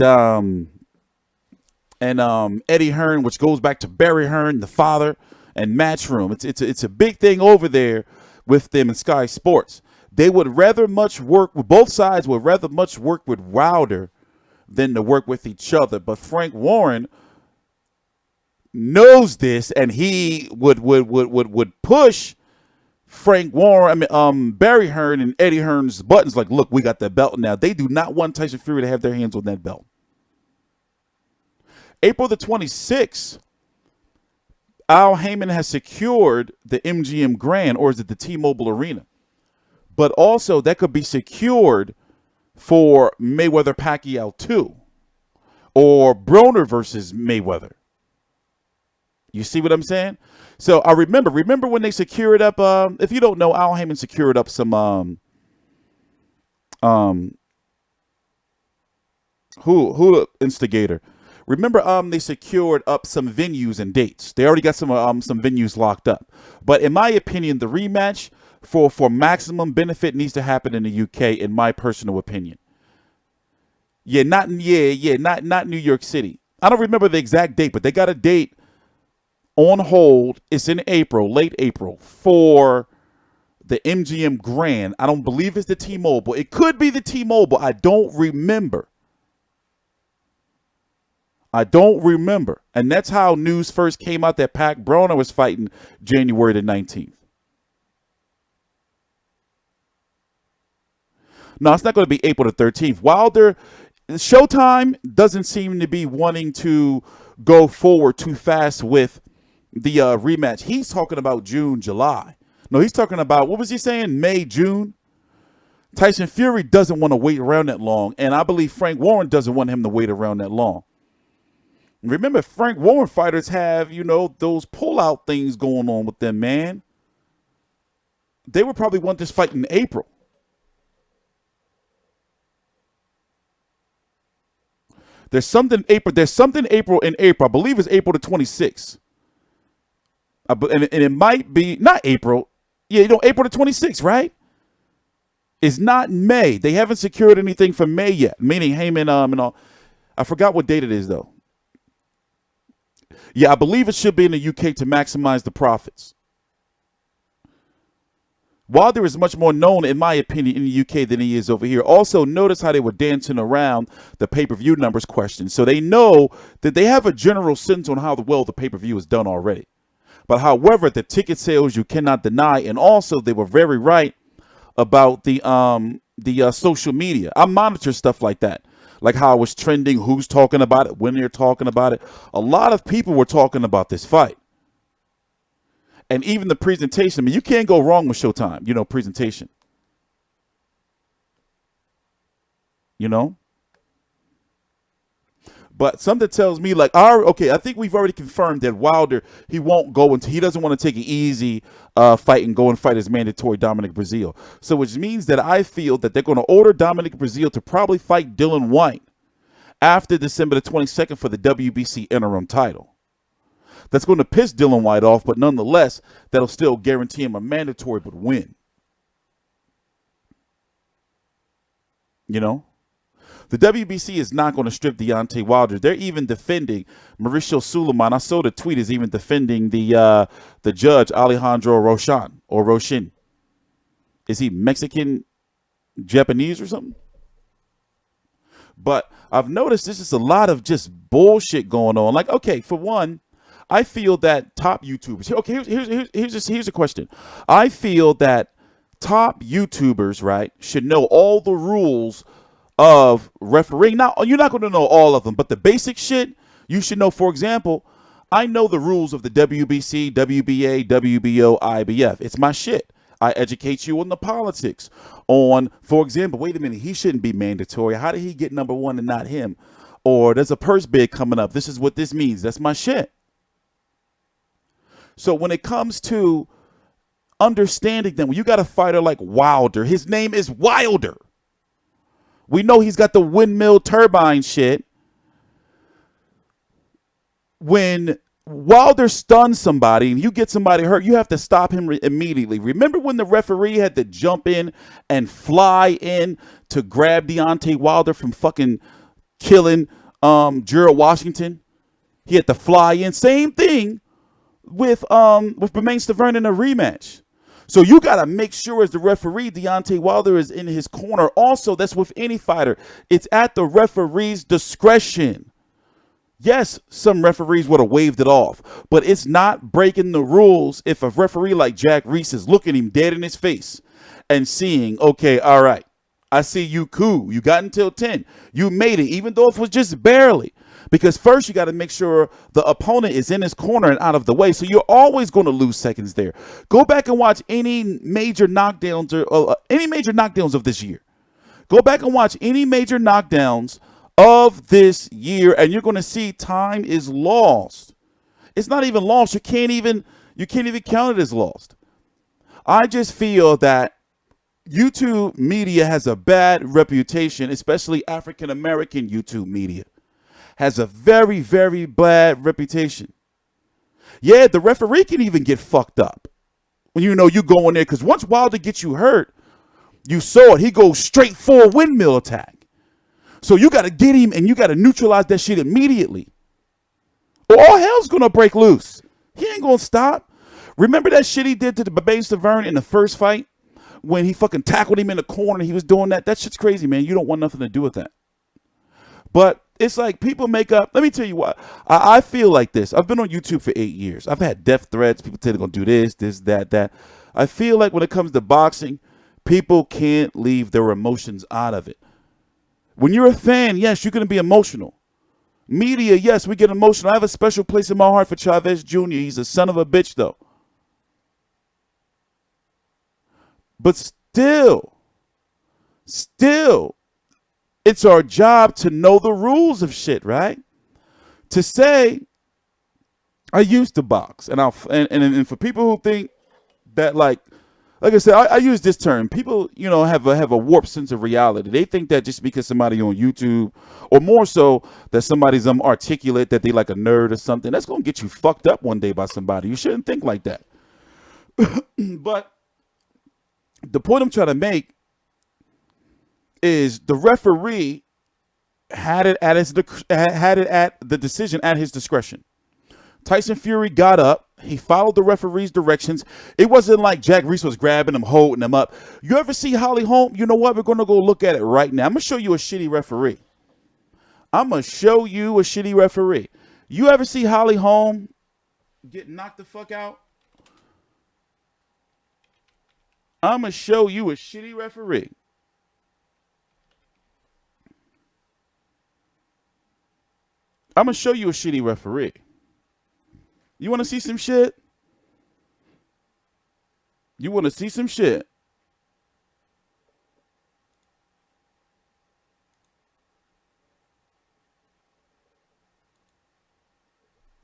Eddie Hearn, which goes back to Barry Hearn, the father, and Matchroom. It's a big thing over there with them in Sky Sports. They would rather much work with both sides would rather much work with Wilder than to work with each other. But Frank Warren knows this, and he would push Frank Warren, Barry Hearn and Eddie Hearn's buttons like, look, we got that belt now. They do not want Tyson Fury to have their hands on that belt. April the 26th, Al Heyman has secured the MGM Grand, or is it the T-Mobile Arena? But also that could be secured for Mayweather-Pacquiao 2 or Broner versus Mayweather. You see what I'm saying? So I remember when they secured up, if you don't know, Al Heyman secured up some, who instigator? Remember, they secured up some venues and dates. They already got some venues locked up. But in my opinion, the rematch for maximum benefit needs to happen in the UK, in my personal opinion. Not New York City. I don't remember the exact date, but they got a date on hold. It's in April, late April, for the MGM Grand. I don't believe it's the T-Mobile. It could be the T-Mobile. I don't remember. And that's how news first came out that Pac Broner was fighting January the 19th. No, it's not going to be April the 13th. Wilder, Showtime doesn't seem to be wanting to go forward too fast with the rematch. He's talking about June, July. No, he's talking about, what was he saying? May, June? Tyson Fury doesn't want to wait around that long, and I believe Frank Warren doesn't want him to wait around that long. Remember, Frank Warren fighters have, those pull-out things going on with them, man. They would probably want this fight in April. There's something April in April. I believe it's April the 26th. And it might be, not April. Yeah, April the 26th, right? It's not May. They haven't secured anything for May yet, meaning Heyman and all. I forgot what date it is, though. Yeah, I believe it should be in the UK to maximize the profits. Wilder is much more known, in my opinion, in the UK than he is over here. Also, notice how they were dancing around the pay-per-view numbers question. So they know that they have a general sense on how well the pay-per-view is done already. But however, the ticket sales you cannot deny, and also they were very right about the social media. I monitor stuff like that, like how it was trending, who's talking about it, when they're talking about it. A lot of people were talking about this fight. And even the presentation, I mean, you can't go wrong with Showtime, presentation. But something tells me I think we've already confirmed that Wilder, he won't go until he doesn't want to take an easy fight and go and fight his mandatory Dominic Breazeale. So which means that I feel that they're going to order Dominic Breazeale to probably fight Dillian Whyte after December the 22nd for the WBC interim title. That's going to piss Dillian Whyte off, but nonetheless, that'll still guarantee him a mandatory but win. You know, the WBC is not going to strip Deontay Wilder. They're even defending Mauricio Suleiman. I saw the tweet is even defending the judge Alejandro Roshin. Is he Mexican, Japanese, or something? But I've noticed this is a lot of just bullshit going on. Like, okay, for one, I feel that top YouTubers. Okay, here's a question. I feel that top YouTubers, right, should know all the rules of refereeing. Now, you're not going to know all of them, but the basic shit you should know. For example, I know the rules of the WBC, WBA, WBO, IBF. It's my shit. I educate you on the politics. On, for example, wait a minute, he shouldn't be mandatory. How did he get number one and not him? Or there's a purse bid coming up. This is what this means. That's my shit. So when it comes to understanding them, when you got a fighter like Wilder, his name is Wilder. We know he's got the windmill turbine shit. When Wilder stuns somebody and you get somebody hurt, you have to stop him immediately. Remember when the referee had to jump in and fly in to grab Deontay Wilder from fucking killing Gerald Washington? He had to fly in. Same thing with Bermain Stavern in a rematch. So you got to make sure as the referee, Deontay Wilder is in his corner. Also, that's with any fighter. It's at the referee's discretion. Yes, some referees would have waved it off, but it's not breaking the rules if a referee like Jack Reese is looking him dead in his face and seeing, okay, all right, I see you cool. You got until 10. You made it, even though it was just barely. Because first you got to make sure the opponent is in his corner and out of the way. So you're always going to lose seconds there. Go back and watch any major knockdowns or any major knockdowns of this year. Go back and watch any major knockdowns of this year, and you're going to see time is lost. It's not even lost. You can't even count it as lost. I just feel that YouTube media has a bad reputation, especially African American YouTube media. Has a very, very bad reputation. Yeah, the referee can even get fucked up when you go in there, because once Wilder gets you hurt, you saw it. He goes straight for a windmill attack. So you got to get him and you got to neutralize that shit immediately, or all hell's going to break loose. He ain't going to stop. Remember that shit he did to the Bermain Stavern in the first fight when he fucking tackled him in the corner? He was doing that. That shit's crazy, man. You don't want nothing to do with that. But it's like people make up. Let me tell you what. I feel like this. I've been on YouTube for 8 years. I've had death threats. People say they're going to do this, that. I feel like when it comes to boxing, people can't leave their emotions out of it. When you're a fan, yes, you're going to be emotional. Media, yes, we get emotional. I have a special place in my heart for Chavez Jr. He's a son of a bitch, though. But still, it's our job to know the rules of shit, right? To say, I used to box, and for people who think that, like I said, I use this term. People, have a warped sense of reality. They think that just because somebody on YouTube, or more so that somebody's articulate, that they like a nerd or something, that's gonna get you fucked up one day by somebody. You shouldn't think like that. But the point I'm trying to make is the referee had it at the decision at his discretion. Tyson Fury got up. He followed the referee's directions. It wasn't like Jack Reese was grabbing him, holding him up. You ever see Holly Holm? You know what? We're going to go look at it right now. I'm going to show you a shitty referee. You ever see Holly Holm get knocked the fuck out? I'm going to show you a shitty referee. You want to see some shit? You want to see some shit?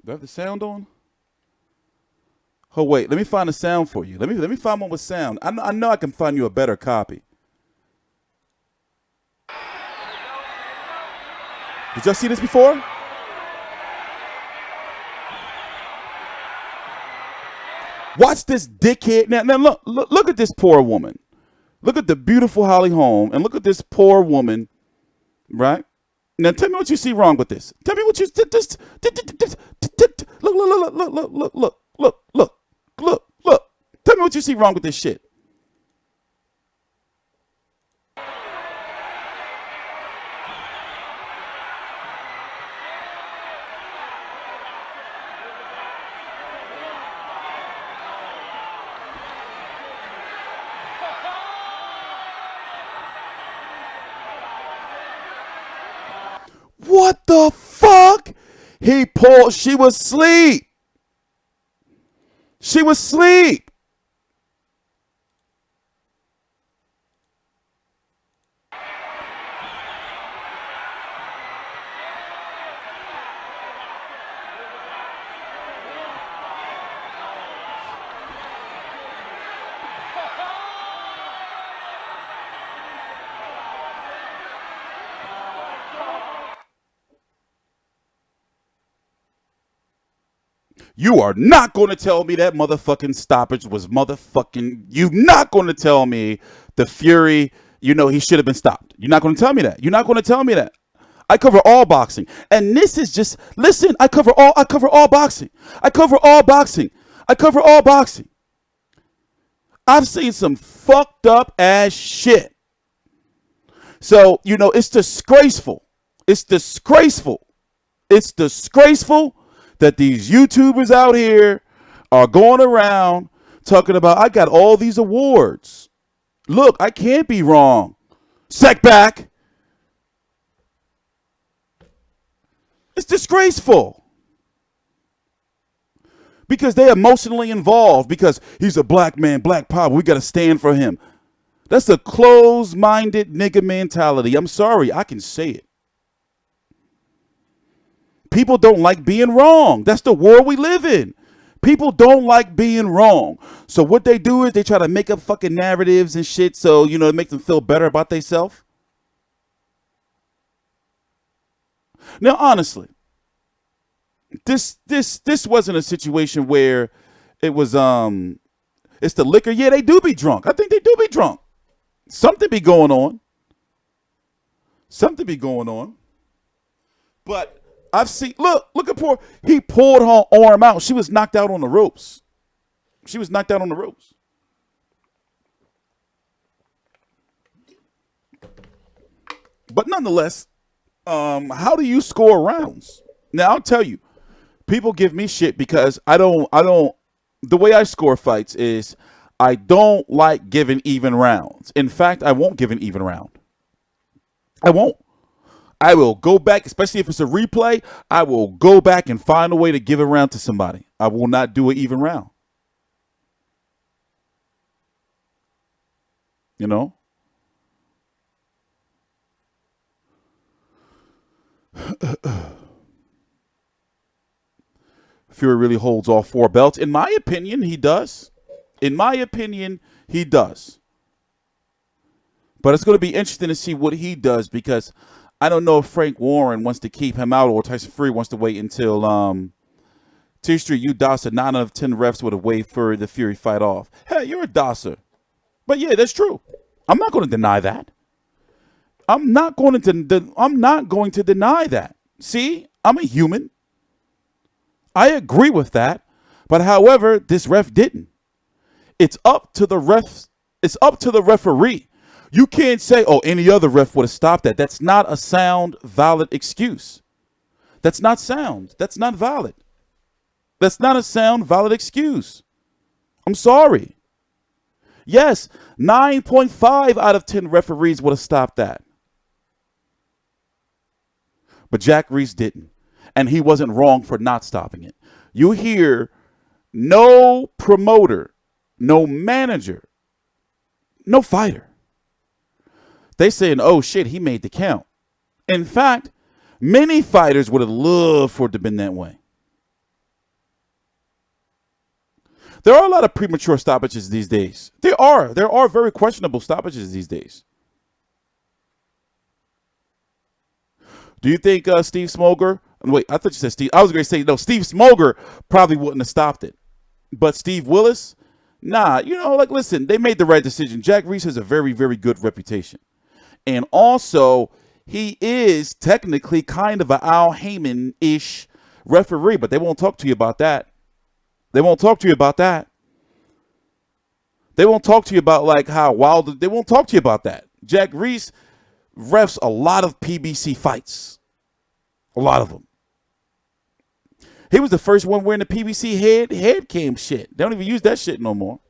Do I have the sound on? Oh, wait. Let me find a sound for you. Let me find one with sound. I know I can find you a better copy. Did y'all see this before? Watch this dickhead. Now look at this poor woman. Look at the beautiful Holly Holm, and look at this poor woman, right? Now tell me what you see wrong with this. Tell me what you just look. Tell me what you see wrong with this shit. What the fuck? He pulled. She was asleep. She was asleep. You are not going to tell me that motherfucking stoppage was motherfucking. You're not going to tell me the Fury, he should have been stopped. You're not going to tell me that. You're not going to tell me that. I cover all boxing. And this is just, listen, I cover all boxing. I cover all boxing. I've seen some fucked up ass shit. So, it's disgraceful. It's disgraceful that these YouTubers out here are going around talking about, I got all these awards. Look, I can't be wrong. Sec back. It's disgraceful. Because they're emotionally involved, because he's a black man, black power. We got to stand for him. That's a closed-minded nigga mentality. I'm sorry, I can say it. People don't like being wrong. That's the world we live in. People don't like being wrong. So what they do is they try to make up fucking narratives and shit so, it makes them feel better about themselves. Now, honestly, this wasn't a situation where it was, it's the liquor. Yeah, they do be drunk. I think they do be drunk. Something be going on. But I've seen, look at he pulled her arm out. She was knocked out on the ropes. But nonetheless, how do you score rounds? Now, I'll tell you, people give me shit because the way I score fights is I don't like giving even rounds. In fact, I won't give an even round. I won't. I will go back, especially if it's a replay, I will go back and find a way to give a round to somebody. I will not do an even round. Fury really holds all 4 belts. In my opinion, he does. But it's going to be interesting to see what he does because I don't know if Frank Warren wants to keep him out or Tyson Fury wants to wait until T-Street, you Dosser, 9 out of 10 refs would have waited for the Fury fight off. Hey, you're a Dosser. But yeah, that's true. I'm not going to deny that. I'm not going to deny that. See, I'm a human. I agree with that. But however, this ref didn't. It's up to the refs. It's up to the referee. You can't say, oh, any other ref would have stopped that. That's not a sound, valid excuse. That's not sound. That's not valid. That's not a sound, valid excuse. I'm sorry. Yes, 9.5 out of 10 referees would have stopped that. But Jack Reese didn't. And he wasn't wrong for not stopping it. You hear no promoter, no manager, no fighter. They saying, oh shit, he made the count. In fact, many fighters would have loved for it to have been that way. There are a lot of premature stoppages these days. There are very questionable stoppages these days. Do you think Steve Smoger? Wait, I thought you said Steve. I was going to say, no, Steve Smoger probably wouldn't have stopped it. But Steve Willis, Nah, like, listen, they made the right decision. Jack Reese has a very, very good reputation. And also, he is technically kind of an Al Heyman-ish referee, but they won't talk to you about that. They won't talk to you about that. They won't talk to you about, like, how wild. They won't talk to you about that. Jack Reese refs a lot of PBC fights. A lot of them. He was the first one wearing the PBC head cam shit. They don't even use that shit no more.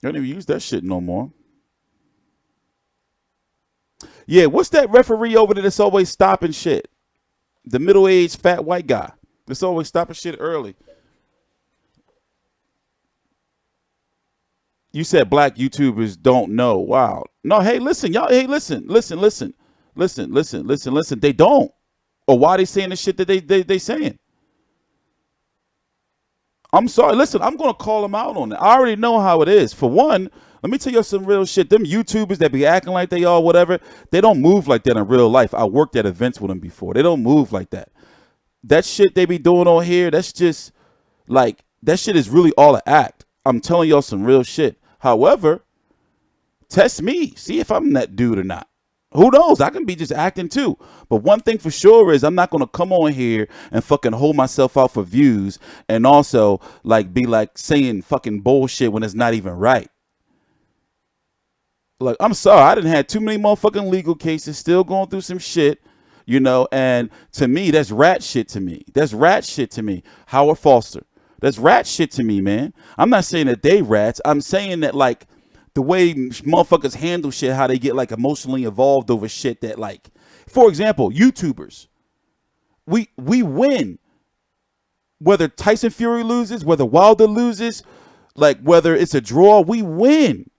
They don't even use that shit no more. Yeah, what's that referee over there that's always stopping shit? The middle-aged fat white guy that's always stopping shit early. You said black YouTubers don't know. Wow. No, hey, listen, y'all. Hey, listen. They don't. Or why they saying the shit that they saying? I'm sorry. Listen, I'm going to call them out on it. I already know how it is. For one, let me tell you some real shit. Them YouTubers that be acting like they all whatever, they don't move like that in real life. I worked at events with them before. They don't move like that. That shit they be doing on here, that's just like, that shit is really all an act. I'm telling y'all some real shit. However, test me. See if I'm that dude or not. Who knows? I can be just acting too. But one thing for sure is I'm not going to come on here and fucking hold myself out for views and also like be like saying fucking bullshit when it's not even right. Like, I'm sorry. I done had too many motherfucking legal cases, still going through some shit, and to me, that's rat shit to me. That's rat shit to me. Howard Foster. That's rat shit to me, man. I'm not saying that they rats. I'm saying that, like, the way motherfuckers handle shit, how they get, like, emotionally involved over shit that, like, for example, YouTubers. We win. Whether Tyson Fury loses, whether Wilder loses, like, whether it's a draw, we win.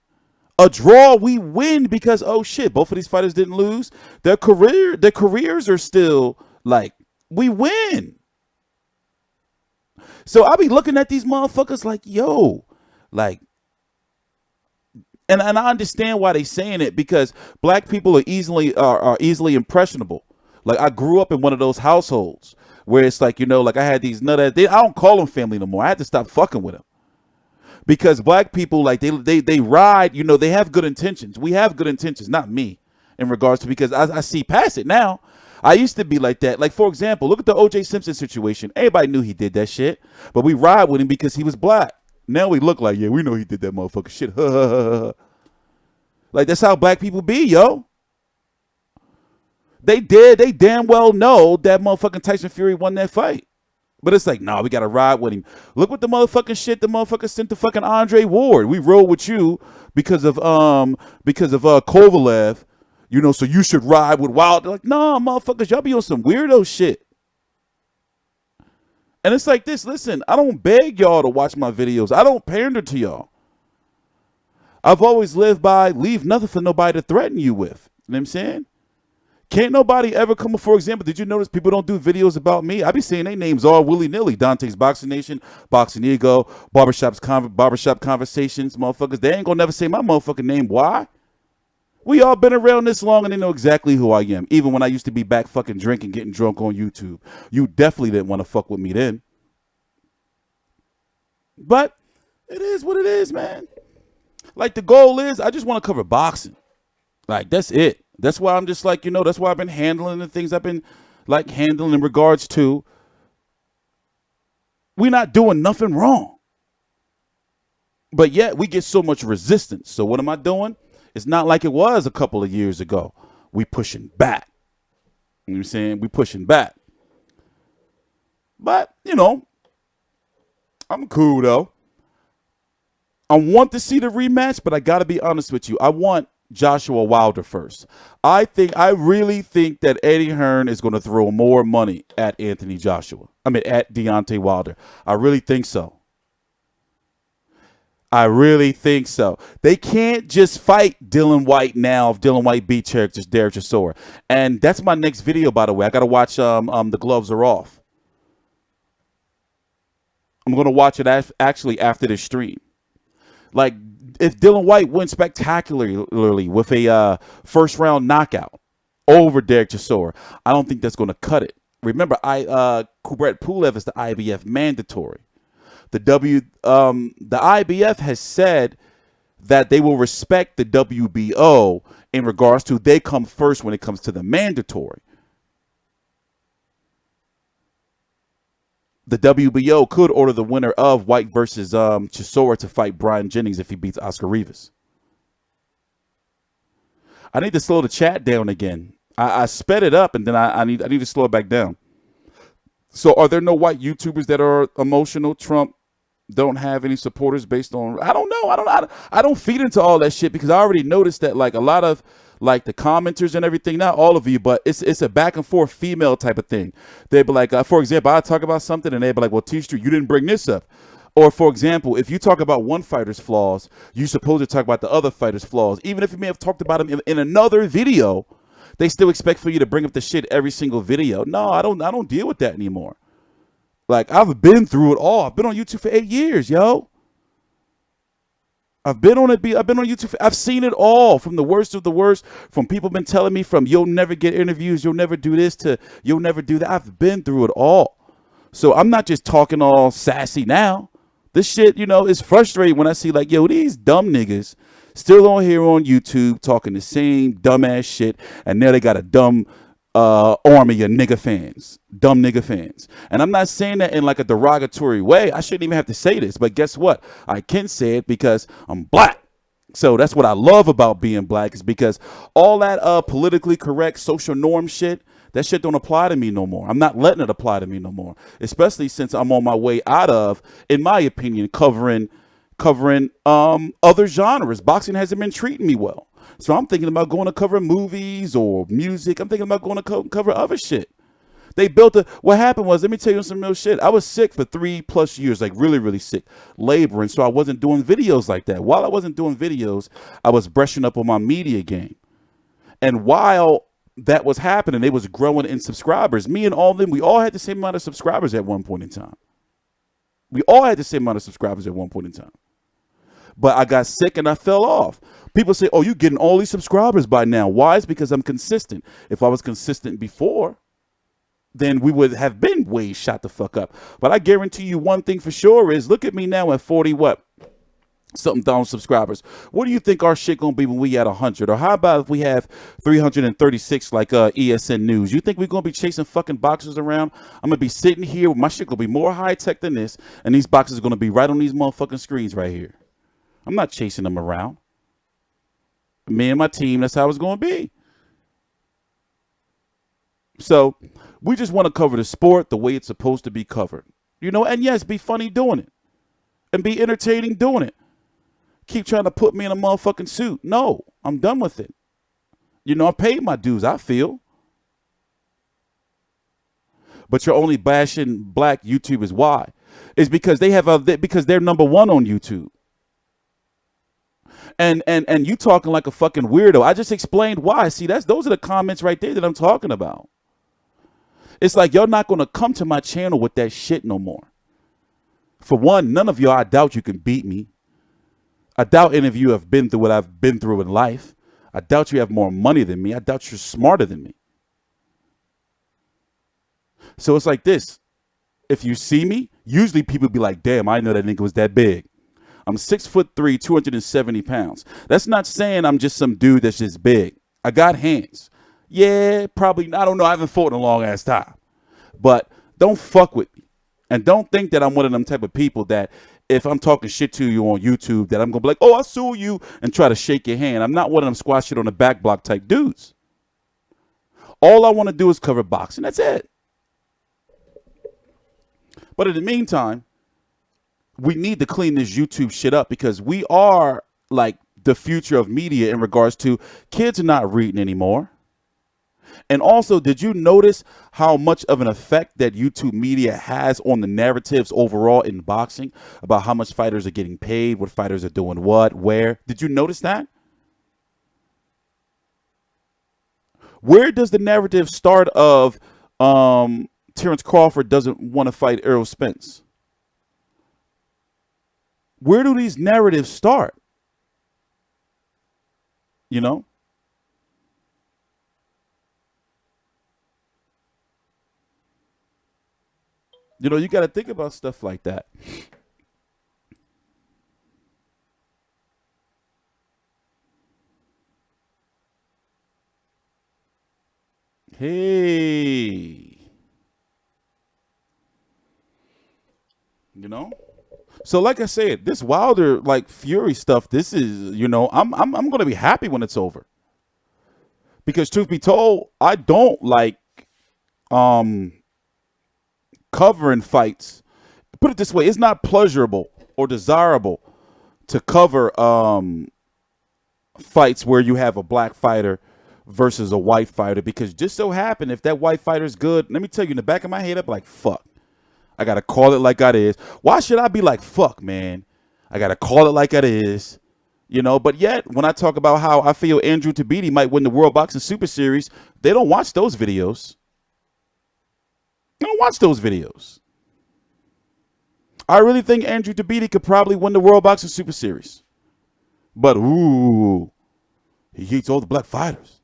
A draw, we win because, oh, shit, both of these fighters didn't lose. Their careers are still, like, we win. So I be looking at these motherfuckers like, yo, like, and I understand why they saying it because black people are easily impressionable. Like, I grew up in one of those households where it's like, like I had these I don't call them family no more. I had to stop fucking with them because black people, like, they ride, they have good intentions. We have good intentions, not me, in regards to, because I see past it now. I used to be like that. Like, for example, look at the O.J. Simpson situation. Everybody knew he did that shit, but we ride with him because he was black. Now we look like, yeah, we know he did that motherfucking shit. Like, that's how black people be, yo. They damn well know that motherfucking Tyson Fury won that fight. But it's like, nah, we got to ride with him. Look what the motherfucking shit the motherfucker sent to fucking Andre Ward. We rode with you because of Kovalev. So you should ride with Wilder. Like, nah, motherfuckers, y'all be on some weirdo shit. And it's like this. Listen, I don't beg y'all to watch my videos. I don't pander to y'all. I've always lived by leave nothing for nobody to threaten you with. You know what I'm saying? Can't nobody ever come up. For example, did you notice people don't do videos about me? I be saying their names all willy-nilly. Dante's Boxing Nation, Boxing Ego, Barbershop Conversations, motherfuckers. They ain't gonna never say my motherfucking name. Why? We all been around this long and they know exactly who I am. Even when I used to be back fucking drinking, getting drunk on YouTube. You definitely didn't want to fuck with me then. But it is what it is, man. Like, the goal is, I just want to cover boxing. Like, that's it. That's why I'm just like, that's why I've been handling the things I've been, like, handling in regards to we're not doing nothing wrong. But yet we get so much resistance. So what am I doing? It's not like it was a couple of years ago. We pushing back. You know what I'm saying? We pushing back. But, I'm cool, though. I want to see the rematch, but I got to be honest with you. I want Joshua Wilder first. I really think that Eddie Hearn is going to throw more money at at Deontay Wilder. I really think so. I really think so. They can't just fight Dylan White now if Dylan White beat Derek Chisora. And that's my next video, by the way. I got to watch The Gloves Are Off. I'm going to watch it actually after this stream. Like, if Dylan White wins spectacularly with a first-round knockout over Derek Chisora, I don't think that's going to cut it. Remember, Kubrat Pulev is the IBF mandatory. The IBF has said that they will respect the WBO in regards to they come first when it comes to the mandatory. The WBO could order the winner of White versus Chisora to fight Brian Jennings if he beats Oscar Rivas. I need to slow the chat down again. I sped it up and then I need to slow it back down. So are there no white YouTubers that are emotional? Trump don't have any supporters based on, I don't know. I don't feed into all that shit because I already noticed that like a lot of like the commenters and everything, not all of you, but it's a back and forth female type of thing. They'd be like, for example, I talk about something and they'd be like, well, T-Street, you didn't bring this up. Or for example, if you talk about one fighter's flaws, you're supposed to talk about the other fighter's flaws. Even if you may have talked about them in another video, they still expect for you to bring up the shit every single video. No, I don't deal with that anymore. Like, I've been through it all. I've been on YouTube for 8 years, yo. I've been on YouTube. I've seen it all, from the worst of the worst, from people been telling me from you'll never get interviews, you'll never do this, to you'll never do that. I've been through it all. So I'm not just talking all sassy now. This shit, you know, is frustrating when I see like, yo, these dumb niggas still on here on YouTube talking the same dumbass shit, and now they got a dumb army of nigga fans, dumb nigga fans. And I'm not saying that in like a derogatory way. I shouldn't even have to say this, but guess what? I can say it because I'm black. So that's what I love about being black, is because all that politically correct social norm shit, that shit don't apply to me no more. I'm not letting it apply to me no more, especially since I'm on my way out of, in my opinion, covering other genres. Boxing hasn't been treating me well. So I'm thinking about going to cover movies or music. I'm thinking about going to cover other shit. They built what happened was, let me tell you some real shit. I was sick for 3+ years, like really, really sick, laboring. So I wasn't doing videos like that. While I wasn't doing videos, I was brushing up on my media game. And while that was happening, it was growing in subscribers. Me and all of them, we all had the same amount of subscribers at one point in time. We all had the same amount of subscribers at one point in time. But I got sick and I fell off. People say, oh, you're getting all these subscribers by now. Why? It's because I'm consistent. If I was consistent before, then we would have been way shot the fuck up. But I guarantee you one thing for sure is, look at me now at 40 what? Something thousand subscribers. What do you think our shit gonna be when we at 100? Or how about if we have 336 like ESN News? You think we're gonna be chasing fucking boxers around? I'm gonna be sitting here, my shit gonna be more high tech than this, and these boxes are gonna be right on these motherfucking screens right here. I'm not chasing them around. Me and my team, that's how it's going to be. So we just want to cover the sport the way it's supposed to be covered. You know, and yes, be funny doing it. And be entertaining doing it. Keep trying to put me in a motherfucking suit. No, I'm done with it. You know, I paid my dues, I feel. But you're only bashing black YouTubers. Why? It's because they have because they're number one on YouTube. And you talking like a fucking weirdo. I just explained why. See, those are the comments right there that I'm talking about. It's like, y'all not going to come to my channel with that shit no more. For one, none of y'all, I doubt you can beat me. I doubt any of you have been through what I've been through in life. I doubt you have more money than me. I doubt you're smarter than me. So it's like this. If you see me, usually people be like, damn, I didn't know that nigga was that big. I'm 6'3", 270 pounds. That's not saying I'm just some dude that's just big. I got hands. Yeah, probably. I don't know. I haven't fought in a long ass time. But don't fuck with me. And don't think that I'm one of them type of people that if I'm talking shit to you on YouTube that I'm going to be like, oh, I'll sue you and try to shake your hand. I'm not one of them squash shit on the back block type dudes. All I want to do is cover boxing. That's it. But in the meantime, we need to clean this YouTube shit up because we are like the future of media in regards to kids are not reading anymore. And also, did you notice how much of an effect that YouTube media has on the narratives overall in boxing about how much fighters are getting paid, what fighters are doing what, where? Did you notice that? Where does the narrative start of Terrence Crawford doesn't want to fight Errol Spence? Where do these narratives start? You know? You know, you got to think about stuff like that. Hey. You know? So like I said, this Wilder like Fury stuff, this is, you know, I'm going to be happy when it's over. Because truth be told, I don't like covering fights. Put it this way, it's not pleasurable or desirable to cover fights where you have a black fighter versus a white fighter, because just so happen if that white fighter's good, let me tell you, in the back of my head, I'm like, fuck. I got to call it like it is. Why should I be like, fuck, man? I got to call it like it is. You know, but yet, when I talk about how I feel Andrew Tabiti might win the World Boxing Super Series, they don't watch those videos. They don't watch those videos. I really think Andrew Tabiti could probably win the World Boxing Super Series. But, ooh, he hates all the black fighters.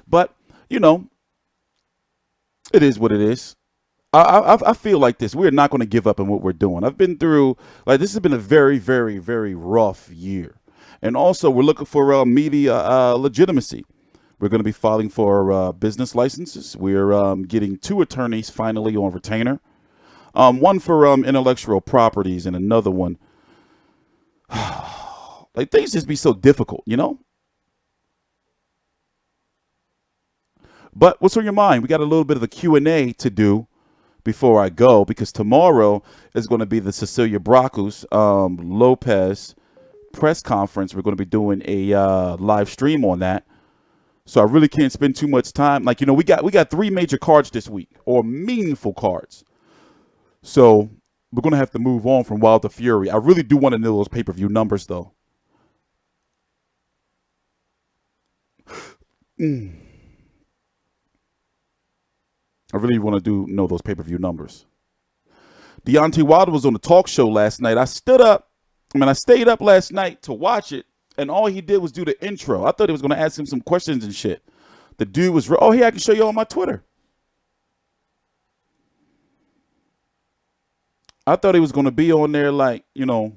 But, you know, it is what it is. I feel like this. We're not going to give up on what we're doing. I've been through, like, this has been a very, very, very rough year. And also, we're looking for media legitimacy. We're going to be filing for business licenses. We're getting 2 attorneys finally on retainer. One for intellectual properties and another one. Like, things just be so difficult, you know? But what's on your mind? We got a little bit of a Q&A to do before I go, because tomorrow is going to be the Cecilia Bracus Lopez press conference. We're going to be doing a live stream on that. So I really can't spend too much time. Like, you know, we got 3 major cards this week, or meaningful cards. So we're going to have to move on from Wilder Fury. I really do want to know those pay-per-view numbers, though. I really want to know those pay-per-view numbers. Deontay Wilder was on the talk show last night. I stayed up last night to watch it, and all he did was do the intro. I thought he was going to ask him some questions and shit. The dude was, oh, here, I can show you on my Twitter. I thought he was going to be on there like, you know,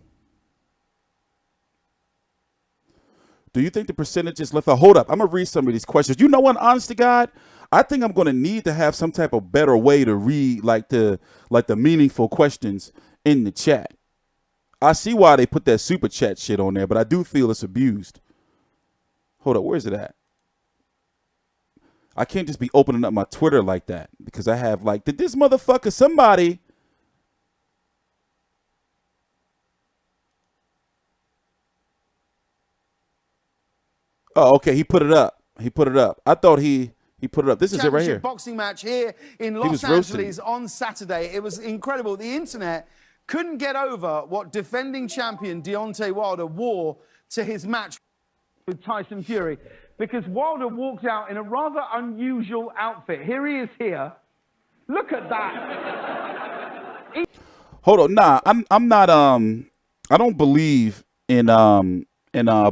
do you think the percentages left out? Hold up, I'm going to read some of these questions. You know what, honest to God, I think I'm going to need to have some type of better way to read like the meaningful questions in the chat. I see why they put that super chat shit on there, but I do feel it's abused. Hold up, where is it at? I can't just be opening up my Twitter like that, because I have like, did this motherfucker, somebody... Oh, okay, he put it up. He put it up. I thought he put it up. This is it right here. Boxing match here in Los Angeles on Saturday. It was incredible. The internet couldn't get over what defending champion Deontay Wilder wore to his match with Tyson Fury, because Wilder walked out in a rather unusual outfit. Here he is here. Look at that. Hold on. Nah, I'm not I don't believe in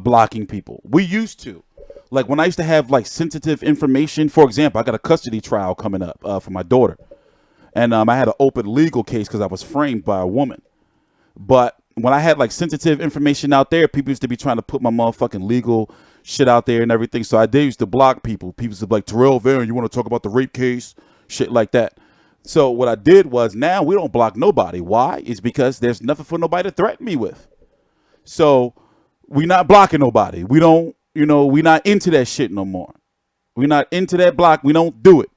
blocking people. We used to. Like when I used to have like sensitive information, for example, I got a custody trial coming up for my daughter. And I had an open legal case because I was framed by a woman. But when I had like sensitive information out there, people used to be trying to put my motherfucking legal shit out there and everything. So I did used to block people. People used to be like, Terrell Van, you want to talk about the rape case? Shit like that. So what I did was, now we don't block nobody. Why? It's because there's nothing for nobody to threaten me with. So we not blocking nobody. We don't, you know, we not into that shit no more. We not into that block. We don't do it.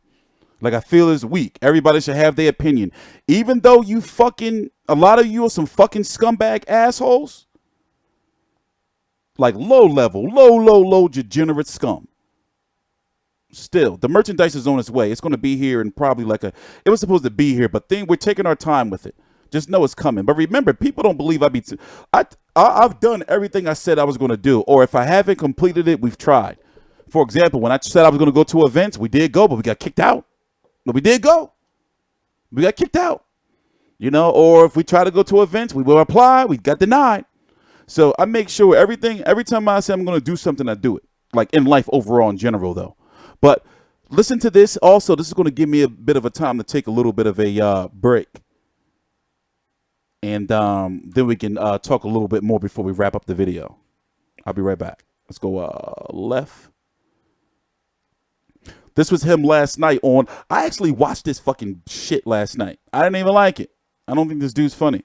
Like, I feel it's weak. Everybody should have their opinion. Even though you fucking, a lot of you are some fucking scumbag assholes. Like low degenerate scum. Still, the merchandise is on its way. It's going to be here in probably like it was supposed to be here, but we're taking our time with it. Just know it's coming. But remember, people don't believe I've done everything I said I was going to do. Or if I haven't completed it, we've tried. For example, when I said I was going to go to events, we did go, but we got kicked out. But we did go. We got kicked out. You know, or if we try to go to events, we will apply. We got denied. So I make sure every time I say I'm going to do something, I do it. Like in life overall in general, though. But Listen to this. Also, this is going to give me a bit of a time to take a little bit of a break. And then we can talk a little bit more before we wrap up the video. I'll be right back. Let's go left. This was him last night on. I actually watched this fucking shit last night. I didn't even like it. I don't think this dude's funny.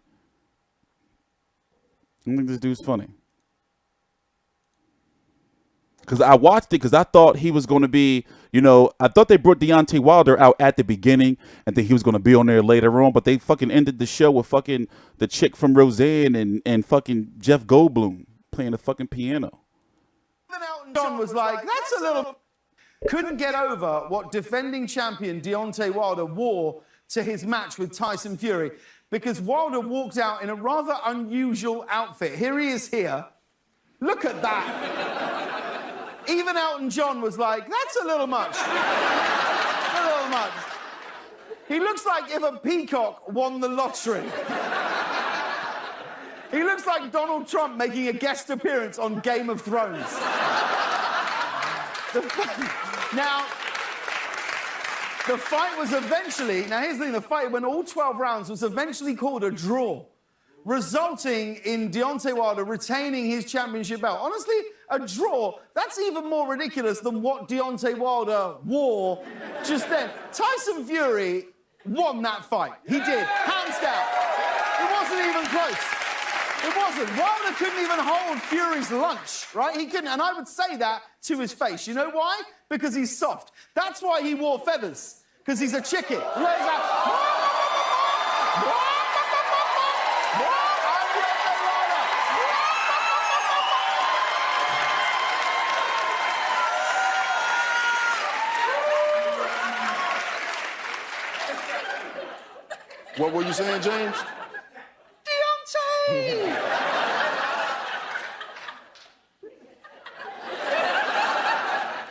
Because I watched it because I thought he was going to be, I thought they brought Deontay Wilder out at the beginning and then he was going to be on there later on. But they fucking ended the show with fucking the chick from Roseanne and fucking Jeff Goldblum playing the fucking piano. John was like, that's a little... Couldn't get over what defending champion Deontay Wilder wore to his match with Tyson Fury because Wilder walked out in a rather unusual outfit. Here he is here. Look at that. Even Elton John was like, that's a little much. A little much. He looks like if a peacock won the lottery. He looks like Donald Trump making a guest appearance on Game of Thrones. Now, the fight was eventually, now here's the thing, the fight went all 12 rounds was eventually called a draw, resulting in Deontay Wilder retaining his championship belt. Honestly, a draw, that's even more ridiculous than what Deontay Wilder wore just then. Tyson Fury won that fight. He did, hands down. It wasn't even close. It wasn't. Wilder couldn't even hold Fury's lunch, right? He couldn't, and I would say that to his face. You know why? Because he's soft. That's why he wore feathers, because he's a chicken. What were you saying, James? Deontay!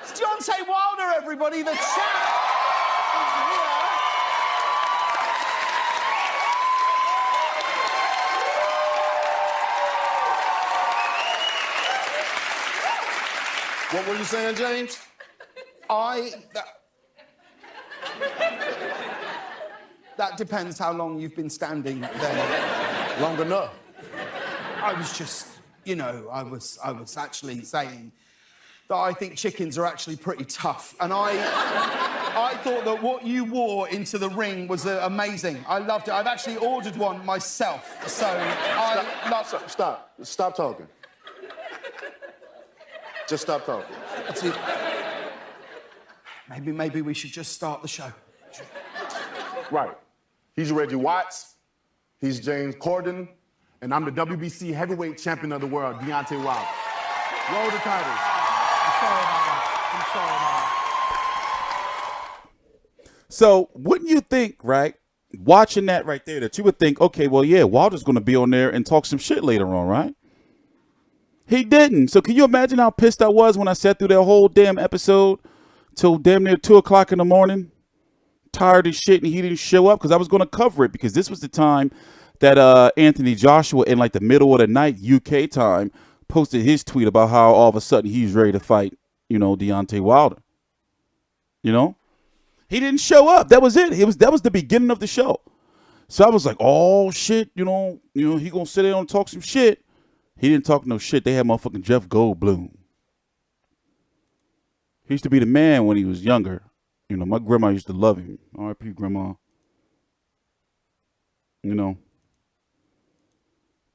It's Deontay Wilder, everybody, the champ is here. What were you saying, James? That depends how long you've been standing there. Long enough. I was just, I was actually saying that I think chickens are actually pretty tough. And I thought that what you wore into the ring was amazing. I loved it. I've actually ordered one myself. So Stop talking. Just stop talking. Maybe we should just start the show. Right. He's Reggie Watts. He's James Corden. And I'm the WBC heavyweight champion of the world, Deontay Wilder. Roll the titles. I'm sorry about that. So wouldn't you think, right, watching that right there, that you would think, okay, well, yeah, Wilder's going to be on there and talk some shit later on, right? He didn't. So can you imagine how pissed I was when I sat through that whole damn episode till damn near 2 o'clock in the morning? Tired as shit, and he didn't show up because I was going to cover it because this was the time that Anthony Joshua in like the middle of the night UK time posted his tweet about how all of a sudden he's ready to fight, Deontay Wilder. He didn't show up. That was it. That was the beginning of the show. So I was like, oh shit, he gonna sit there and talk some shit. He didn't talk no shit. They had motherfucking Jeff Goldblum. He used to be the man when he was younger. My grandma used to love him. R.I.P. Grandma.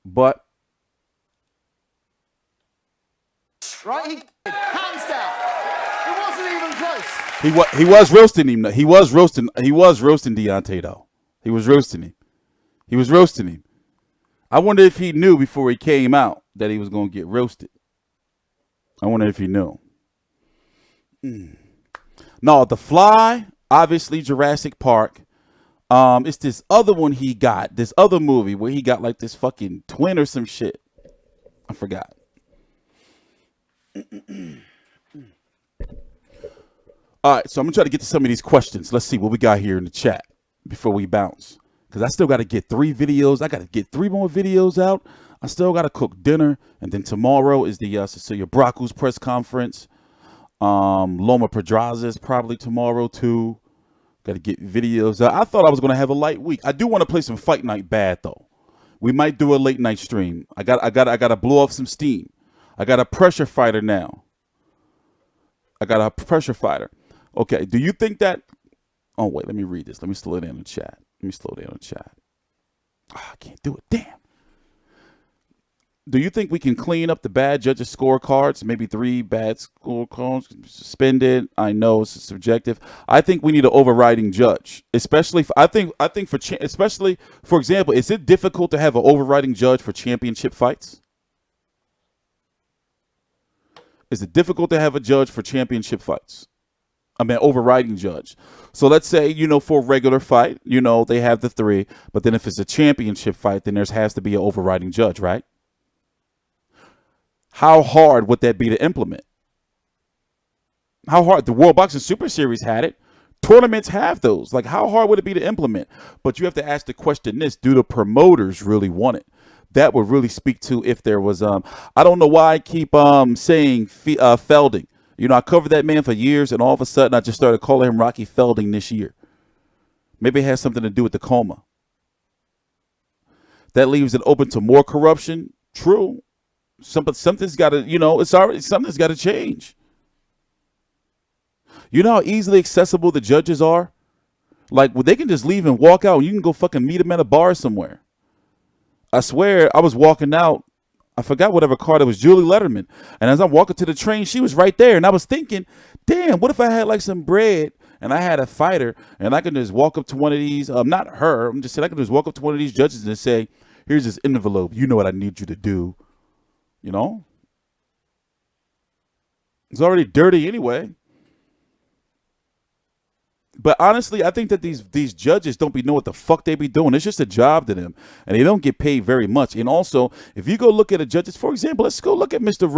But. Right? Hands down. It wasn't even close. He was roasting him. He was roasting Deontay, though. He was roasting him. I wonder if he knew before he came out that he was going to get roasted. I wonder if he knew. No, The Fly, obviously Jurassic Park. It's this other one he got, this other movie where he got like this fucking twin or some shit. I forgot. All right, so I'm going to try to get to some of these questions. Let's see what we got here in the chat before we bounce. Because I still got to get 3 videos. I got to get 3 more videos out. I still got to cook dinner. And then tomorrow is the Cecilia Bracco's press conference. Loma Pedraza is probably tomorrow too. Got to get videos. I thought I was gonna have a light week. I do want to play some Fight Night bad though. We might do a late night stream. I got to blow off some steam. I got a pressure fighter now. Okay. Do you think that? Oh wait, let me read this. Let me slow down the chat. Oh, I can't do it. Damn. Do you think we can clean up the bad judges' scorecards? Maybe 3 bad scorecards, suspended. I know it's subjective. I think we need an overriding judge, especially. Especially for example, is it difficult to have an overriding judge for championship fights? Is it difficult to have a judge for championship fights? I mean, overriding judge. So let's say, for a regular fight, they have the 3, but then if it's a championship fight, then there has to be an overriding judge, right? How hard would that be to implement? How hard? The World Boxing Super Series had it. Tournaments have those. Like, how hard would it be to implement? But you have to ask the question this: do the promoters really want it? That would really speak to if there was. I don't know why I keep saying Felding. I covered that man for years, and all of a sudden I just started calling him Rocky Felding this year. Maybe it has something to do with the coma. That leaves it open to more corruption. True. Something's got to, something's got to change. You know how easily accessible the judges are? Like, they can just leave and walk out. You can go fucking meet them at a bar somewhere. I swear, I was walking out. I forgot whatever car it was, Julie Letterman. And as I'm walking to the train, she was right there. And I was thinking, damn, what if I had like some bread and I had a fighter and I could just walk up to one of these, not her, I'm just saying I could just walk up to one of these judges and say, here's this envelope. You know what I need you to do. It's already dirty anyway. But honestly, I think that these judges don't know what the fuck they be doing. It's just a job to them, and they don't get paid very much. And also, if you go look at the judges, for example, let's go look at Mr.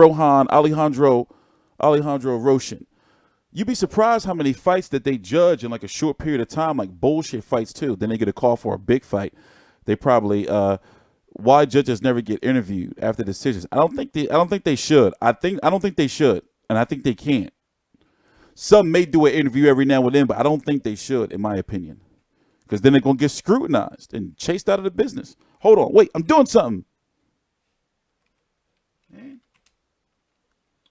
Alejandro Roshan. You'd be surprised how many fights that they judge in like a short period of time, like bullshit fights too. Then they get a call for a big fight. They probably why judges never get interviewed after decisions. I don't think they should. I don't think they should, and I think they can't. Some may do an interview every now and then, but I don't think they should, in my opinion. Because then they're going to get scrutinized and chased out of the business. Hold on. Wait, I'm doing something. Man.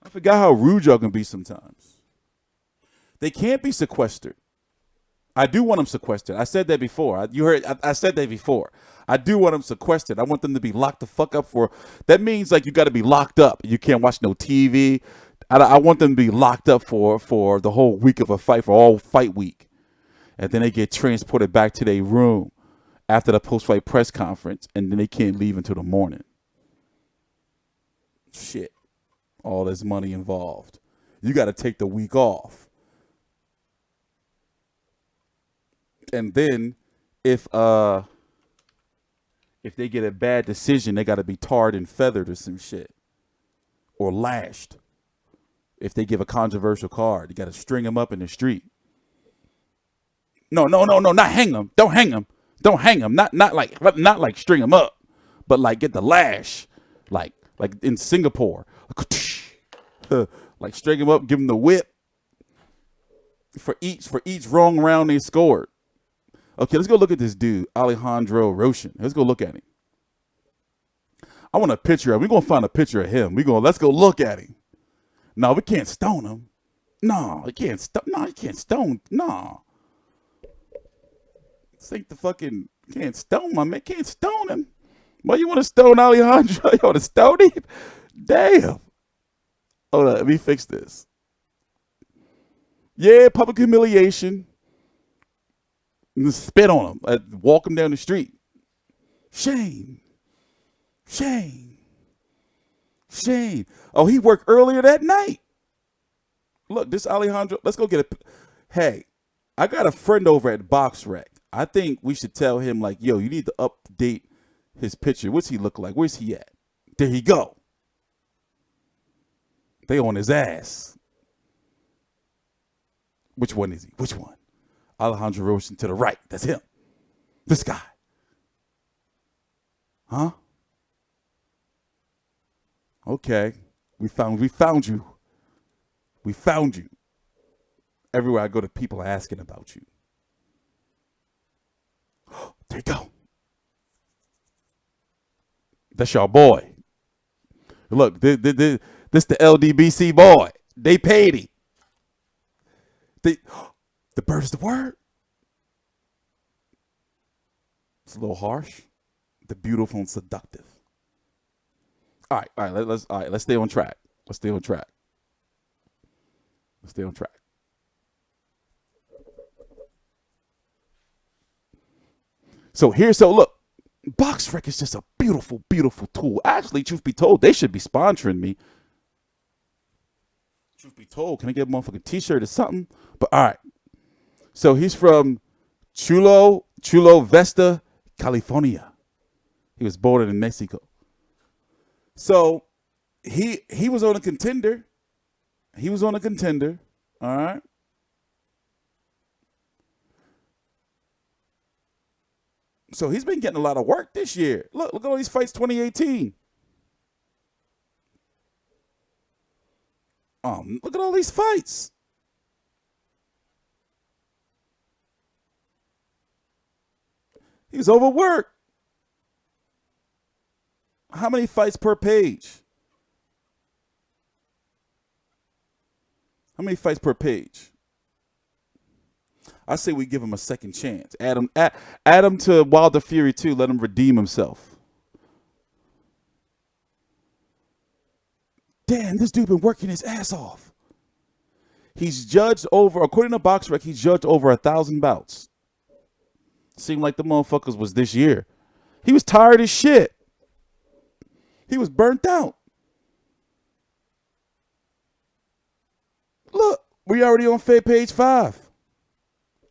I forgot how rude y'all can be sometimes. They can't be sequestered. I do want them sequestered. I said that before. You heard? I said that before. I do want them sequestered. I want them to be locked the fuck up for. That means like you got to be locked up. You can't watch no TV. I want them to be locked up for the whole week of a fight, for all fight week. And then they get transported back to their room after the post-fight press conference, and then they can't leave until the morning. Shit. All this money involved. You got to take the week off. And then if they get a bad decision, they got to be tarred and feathered or some shit. Or lashed. If they give a controversial card, you got to string them up in the street. No, not hang them. Don't hang them. Not like string them up, but like get the lash, like in Singapore, like string them up, give them the whip for each wrong round they scored. Okay, let's go look at this dude, Alejandro Roshan. Let's go look at him. I want a picture of him. We're gonna find a picture of him. Let's go look at him. No, we can't stone him. No, you can't stone. No, you can't stone. No. This ain't the fucking, can't stone my man. Can't stone him. Why you want to stone Alejandro? You want to stone him? Damn. Hold on, let me fix this. Yeah, public humiliation. And spit on him. Walk him down the street. Shame. Oh, he worked earlier that night. Look, this Alejandro, let's go get a. Hey, I got a friend over at BoxRec. I think we should tell him, like, yo, you need to update his picture. What's he look like? Where's he at? There he go. They on his ass. Which one is he? Which one? Alejandro Roshan to the right. That's him. This guy. Huh? Okay. We found you. We found you. Everywhere I go, to people are asking about you. There you go. That's your boy. Look, this the LDBC boy. They paid him. The bird is the word. It's a little harsh. The beautiful and seductive. All right. Let's stay on track. Let's stay on track. So look, BoxRec is just a beautiful, beautiful tool. Actually, truth be told, they should be sponsoring me. Truth be told, can I get a motherfucking t-shirt or something? But all right. So he's from Chulo Vesta, California. He was born in Mexico. So he was on a contender. All right. So he's been getting a lot of work this year. Look at all these fights 2018. Look at all these fights. He's overworked. How many fights per page? How many fights per page? I say we give him a second chance. Add him to Wilder Fury 2. Let him redeem himself. Damn, this dude been working his ass off. He's judged over, according to BoxRec, he's judged over 1,000 bouts. Seemed like the motherfuckers was this year. He was tired as shit. He was burnt out. Look, we already on page 5.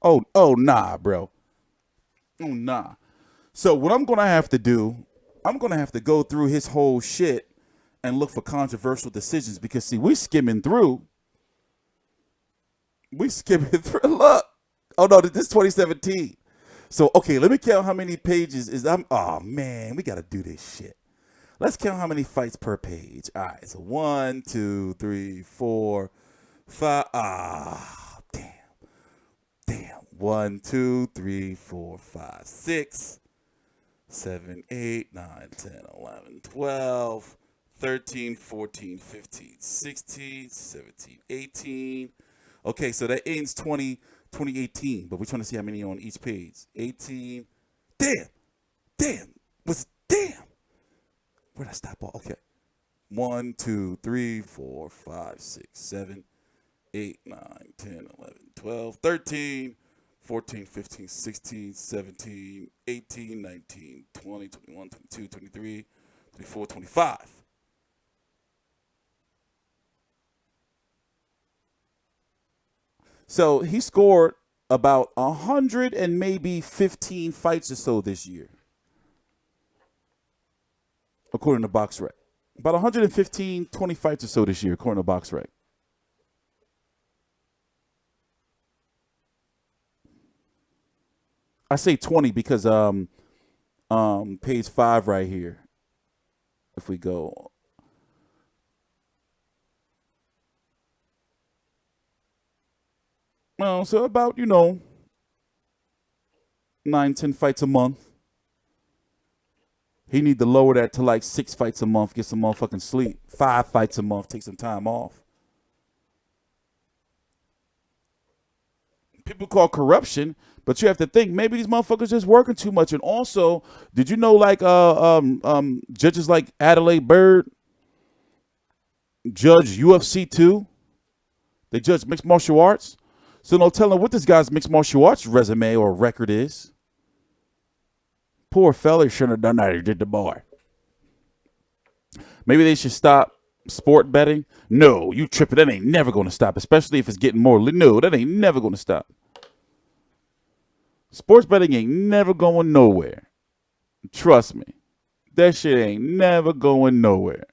Oh, nah, bro. Oh, nah. So what I'm going to have to do, I'm going to have to go through his whole shit and look for controversial decisions because, see, we skimming through. Look. Oh, no, this is 2017. So, okay, let me count how many pages is. Oh, man, we got to do this shit. Let's count how many fights per page. All right, so 1, 2, 3, 4, 5. Damn. 1, 2, 3, 4, 5, 6, 7, 8, 9, 10, 11, 12, 13, 14, 15, 16, 17, 18. Okay, so that ends 2018, but we're trying to see how many on each page. 18. Damn. Where'd I stop? Okay. 1, 2, 3, 4, 5, 6, 7, 8, 9, 10, 11, 12, 13, 14, 15, 16, 17, 18, 19, 20, 21, 22, 23, 24, 25. So he scored about 100 and maybe 15 fights or so this year, according to BoxRec. About 115, 20 fights or so this year, according to BoxRec. I say 20 because page 5 right here. If we go. Well, so about, 9, 10 fights a month. He need to lower that to like 6 fights a month, get some motherfucking sleep. 5 fights a month, take some time off. People call corruption, but you have to think maybe these motherfuckers just working too much. And also, did you know like judges like Adelaide Byrd judge UFC 2? They judge mixed martial arts. So no telling what this guy's mixed martial arts resume or record is. Poor fella shouldn't have done that. He did the bar. Maybe they should stop sport betting. No, you tripping. That ain't never going to stop, especially if it's getting more. No, that ain't never going to stop. Sports betting ain't never going nowhere. Trust me. That shit ain't never going nowhere.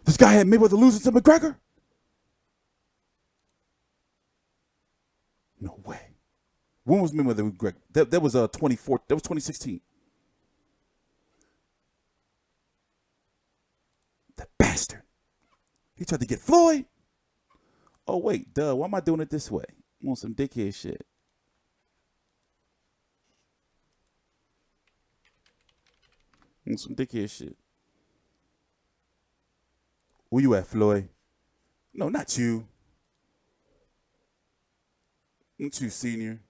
This guy had Mayweather losing to McGregor? No way. When was Mayweather with McGregor? That was 2016. Bastard. He tried to get Floyd. Oh, wait, duh. Why am I doing it this way? I'm on some dickhead shit. On some dickhead shit. Where you at, Floyd? No, not you. Not you, senior.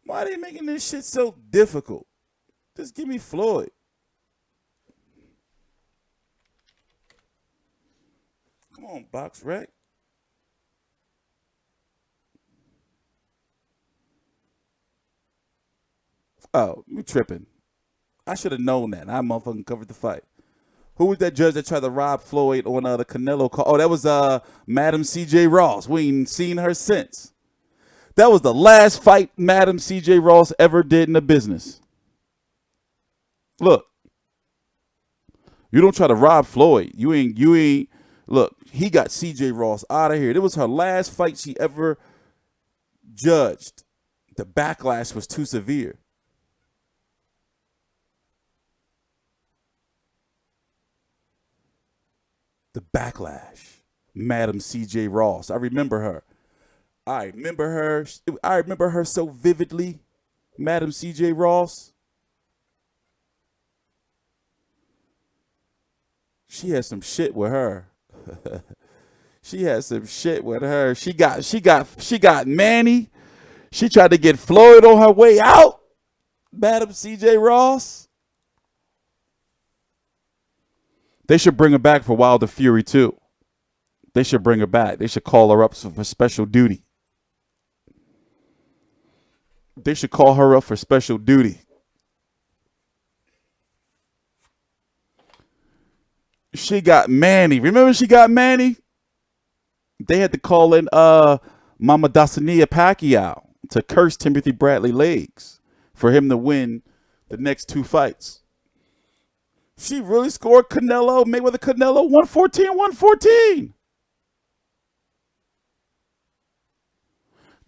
Why are they making this shit so difficult? Just give me Floyd. Come on, Box Rec. Oh, you tripping. I should have known that. I motherfucking covered the fight. Who was that judge that tried to rob Floyd on the Canelo call? Oh, that was Madam C.J. Ross. We ain't seen her since. That was the last fight Madam C.J. Ross ever did in the business. Look. You don't try to rob Floyd. You ain't. Look, he got C.J. Ross out of here. It was her last fight she ever judged. The backlash was too severe. The backlash. Madam C.J. Ross. I remember her. I remember her so vividly. Madam C.J. Ross. She had some shit with her. She had some shit with her. She got Manny. She tried to get Floyd on her way out. Madam C.J. Ross. They should bring her back for Wilder Fury too. They should bring her back. They should call her up for special duty. They should call her up for special duty. She got Manny. Remember she got Manny? They had to call in Mama Dasania Pacquiao to curse Timothy Bradley legs for him to win the next two fights. She really scored Mayweather Canelo 114.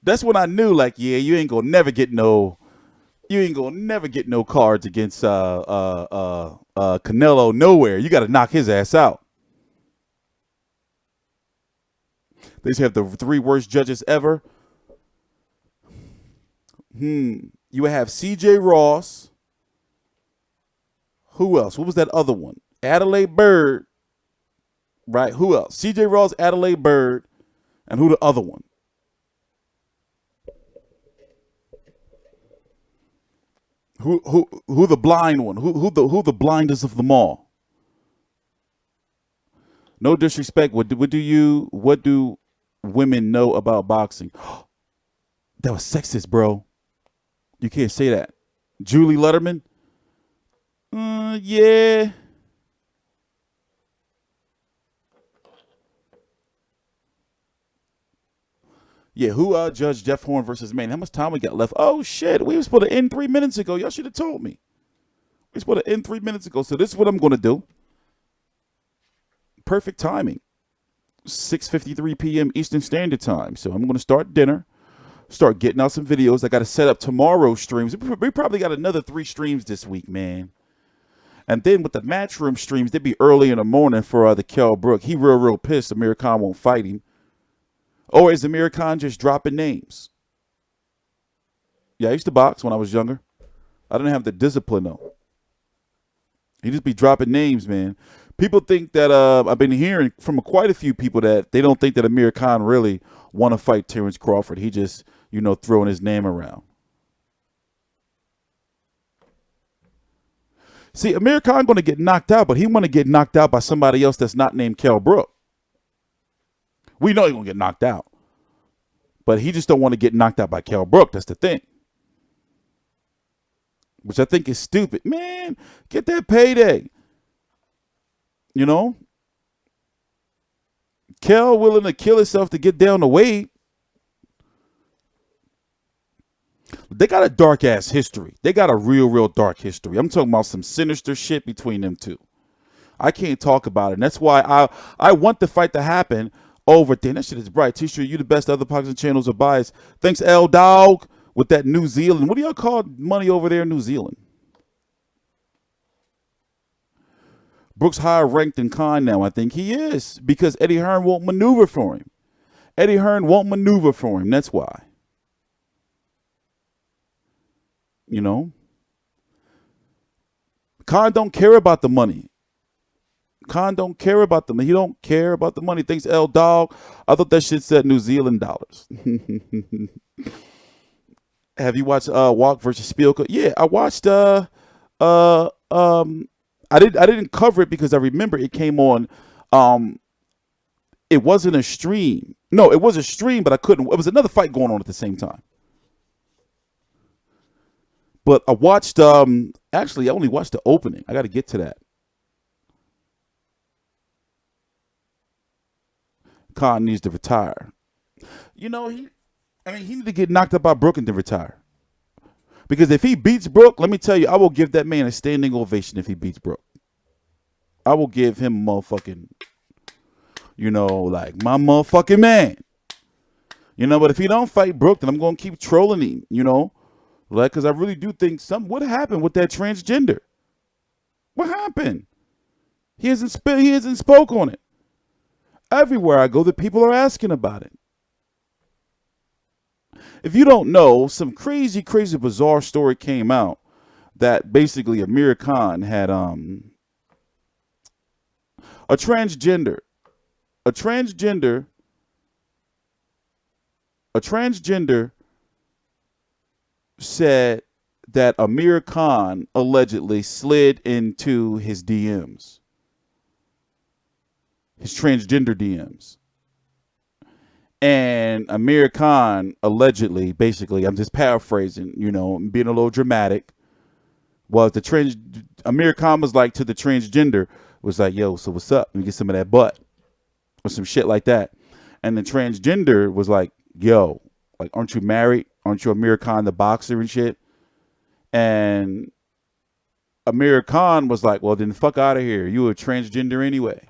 That's when I knew, like, yeah, you ain't gonna never get no cards against Canelo nowhere. You gotta knock his ass out. They just have the three worst judges ever. You would have C.J. Ross. Who else? What was that other one? Adelaide Byrd. Right? Who else? C.J. Ross, Adelaide Byrd, and who the other one? Who the blind one? Who the blindest of them all? No disrespect. What do women know about boxing? That was sexist, bro. You can't say that. Julie Letterman? Yeah. Yeah, who judged Jeff Horn versus Manny? How much time we got left? Oh, shit. We were supposed to end 3 minutes ago. Y'all should have told me. We were supposed to end 3 minutes ago. So this is what I'm going to do. Perfect timing. 6:53 p.m. Eastern Standard Time. So I'm going to start dinner. Start getting out some videos. I got to set up tomorrow's streams. We probably got another 3 streams this week, man. And then with the Matchroom streams, they'd be early in the morning for the Kell Brook. He real pissed Amir Khan won't fight him. Or is Amir Khan just dropping names? Yeah, I used to box when I was younger. I didn't have the discipline, though. He just be dropping names, man. People think that, I've been hearing from quite a few people that they don't think that Amir Khan really want to fight Terrence Crawford. He just, throwing his name around. See, Amir Khan going to get knocked out, but he want to get knocked out by somebody else that's not named Kell Brook. We know he's going to get knocked out. But he just don't want to get knocked out by Kell Brook. That's the thing. Which I think is stupid. Man, get that payday. Kell willing to kill himself to get down the weight. They got a dark-ass history. They got a real dark history. I'm talking about some sinister shit between them two. I can't talk about it. And that's why I want the fight to happen over there. That shit is bright. T-shirt, you the best. Other boxing channels are biased. Thanks, L Dog, with that New Zealand. What do y'all call money over there in New Zealand? Brook's higher ranked than Khan now. I think he is because Eddie Hearn won't maneuver for him. Eddie Hearn won't maneuver for him. That's why. You know? Khan don't care about the money. Khan don't care about the money. He don't care about the money. Thanks, L Dog. I thought that shit said New Zealand dollars. Have you watched Walk versus Spielka? Yeah, I watched I didn't cover it because I remember it came on it wasn't a stream. No, it was a stream, but I couldn't. It was another fight going on at the same time. But I watched actually I only watched the opening. I got to get to that. Khan needs to retire. You know, he needs to get knocked up by Brook and then retire. Because if he beats Brook, let me tell you, I will give that man a standing ovation if he beats Brook. I will give him motherfucking, you know, like my motherfucking man. You know, but if he don't fight Brook, then I'm going to keep trolling him, you know. Like, because I really do think what happened with that transgender? What happened? He hasn't spoke on it. Everywhere I go, the people are asking about it. If you don't know, some crazy, crazy, bizarre story came out that basically Amir Khan had a transgender said that Amir Khan allegedly slid into his DMs, his transgender DMs. And Amir Khan allegedly, basically, I'm just paraphrasing, you know, being a little dramatic, was Amir Khan was like to the transgender, was like, yo, so what's up? Let me get some of that butt. Or some shit like that. And the transgender was like, yo, like, aren't you married? Aren't you Amir Khan the boxer and shit? And Amir Khan was like, well, then fuck out of here. You a transgender anyway.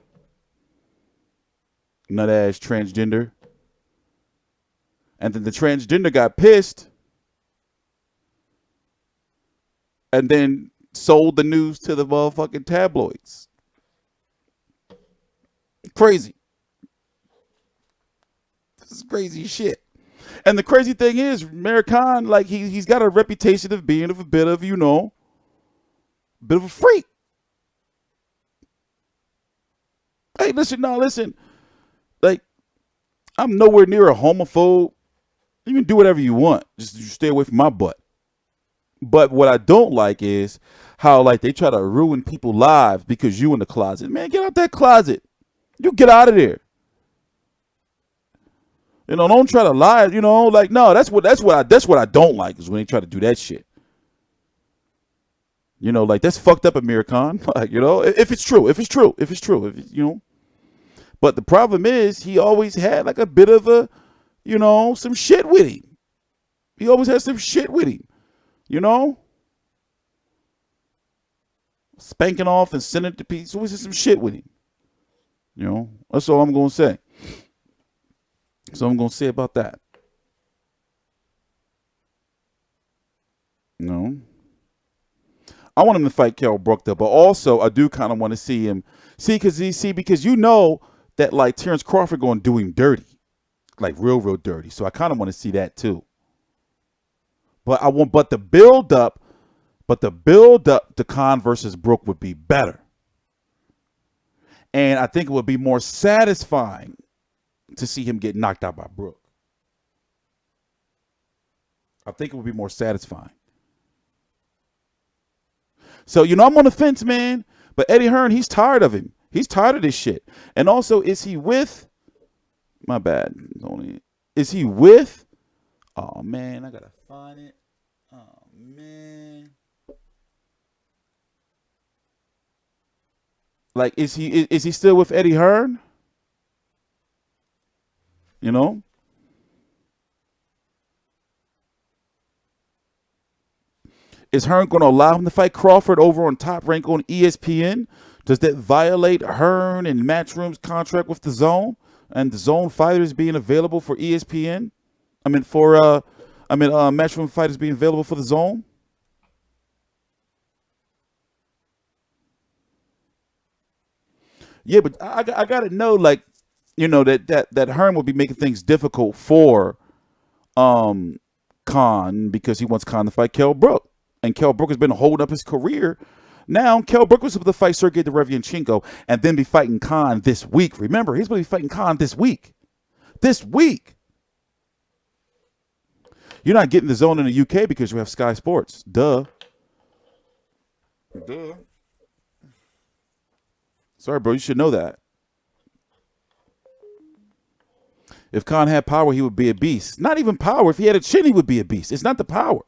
Nut ass transgender. And then the transgender got pissed and then sold the news to the motherfucking tabloids. Crazy. This is crazy shit. And the crazy thing is, Amir Khan, like, he's got a reputation of being a bit of, you know, bit of a freak. Hey, listen. Like, I'm nowhere near a homophobe. You can do whatever you want. Just stay away from my butt. But what I don't like is how, like, they try to ruin people's lives because you in the closet. Man, get out that closet. You get out of there. You know, don't try to lie. You know, like, no, that's what I don't like is when they try to do that shit. You know, like, that's fucked up, Amir Khan. Like, you know, if it's true, you know. But the problem is he always had like a bit of a, you know, some shit with him. He always had some shit with him, you know? Spanking off and sending it to people. He always had some shit with him. You know, that's all I'm going to say. So I'm going to say about that. You know? I want him to fight Kell Brook, though, but also I do kind of want to see him. Because you know that, like, Terrence Crawford going to do him dirty. Like, real dirty. So I kind of want to see that too. But the build up to Khan versus Brook would be better. And I think it would be more satisfying to see him get knocked out by Brook. I think it would be more satisfying. So, you know, I'm on the fence, man. But Eddie Hearn, he's tired of him. He's tired of this shit. And also, is he with... My bad. Is he with... Oh, man, I gotta find it. Oh, man. Like, is he still with Eddie Hearn? You know? Is Hearn going to allow him to fight Crawford over on Top Rank on ESPN? Does that violate Hearn and Matchroom's contract with the Zone and the Zone fighters being available for ESPN? Matchroom fighters being available for the Zone? Yeah, but I got to know, like, you know, that Hearn will be making things difficult for Khan because he wants Khan to fight Kell Brook. And Kell Brook has been holding up his career. Now, Kell Brook was supposed to fight Sergey Derevianchenko and then be fighting Khan this week. Remember, he's going to be fighting Khan this week. This week. You're not getting the zone in the UK because you have Sky Sports. Duh. Sorry, bro. You should know that. If Khan had power, he would be a beast. Not even power. If he had a chin, he would be a beast. It's not the power.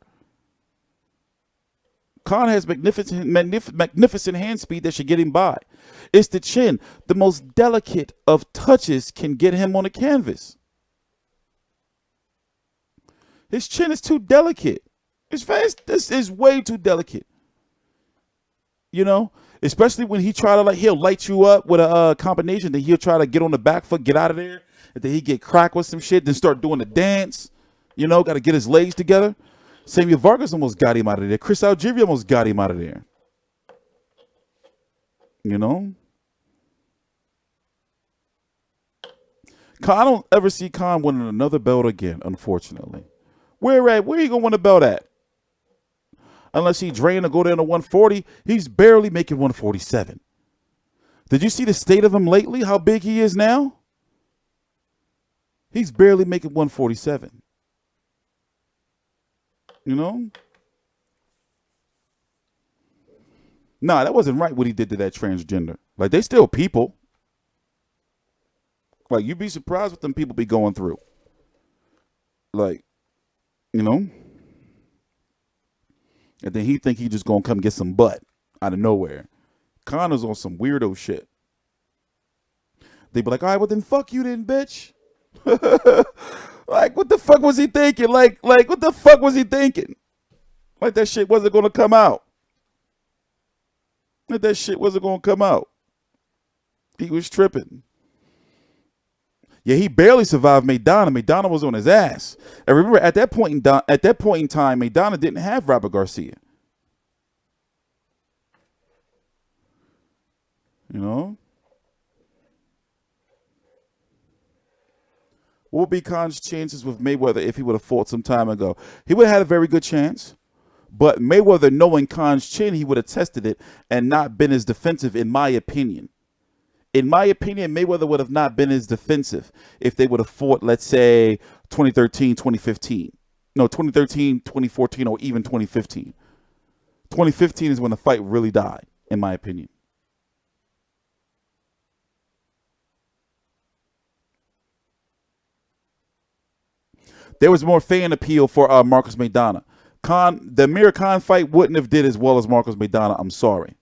Khan has magnificent hand speed that should get him by. It's the chin. The most delicate of touches can get him on the canvas. His chin is too delicate. It's fast. This is way too delicate. You know, especially when he try to, like, he'll light you up with a combination, then he'll try to get on the back foot, get out of there, and then he get cracked with some shit, then start doing the dance. You know, got to get his legs together. Samuel Vargas almost got him out of there. Chris Algieri almost got him out of there. You know? I don't ever see Khan winning another belt again, unfortunately. Where you going to win a belt at? Unless he drained to go down to 140, he's barely making 147. Did you see the state of him lately? How big he is now? He's barely making 147. You know? Nah, that wasn't right what he did to that transgender. Like, they still people. Like, you'd be surprised what them people be going through. Like, you know? And then he think he just gonna come get some butt out of nowhere. Connor's on some weirdo shit. They be like, all right, well then fuck you then, bitch. Like, what the fuck was he thinking? Like, what the fuck was he thinking? Like, that shit wasn't gonna come out. Like, that shit wasn't gonna come out. He was tripping. Yeah, he barely survived Maidana. Maidana was on his ass. And remember, at that point in time, Maidana didn't have Robert Garcia. You know? What would be Khan's chances with Mayweather if he would have fought some time ago? He would have had a very good chance. But Mayweather, knowing Khan's chin, he would have tested it and not been as defensive, in my opinion. In my opinion, Mayweather would have not been as defensive if they would have fought, let's say, 2013, 2015. No, 2013, 2014, or even 2015. 2015 is when the fight really died, in my opinion. There was more fan appeal for Marcos Maidana. The Amir Khan fight wouldn't have did as well as Marcos Maidana. I'm sorry.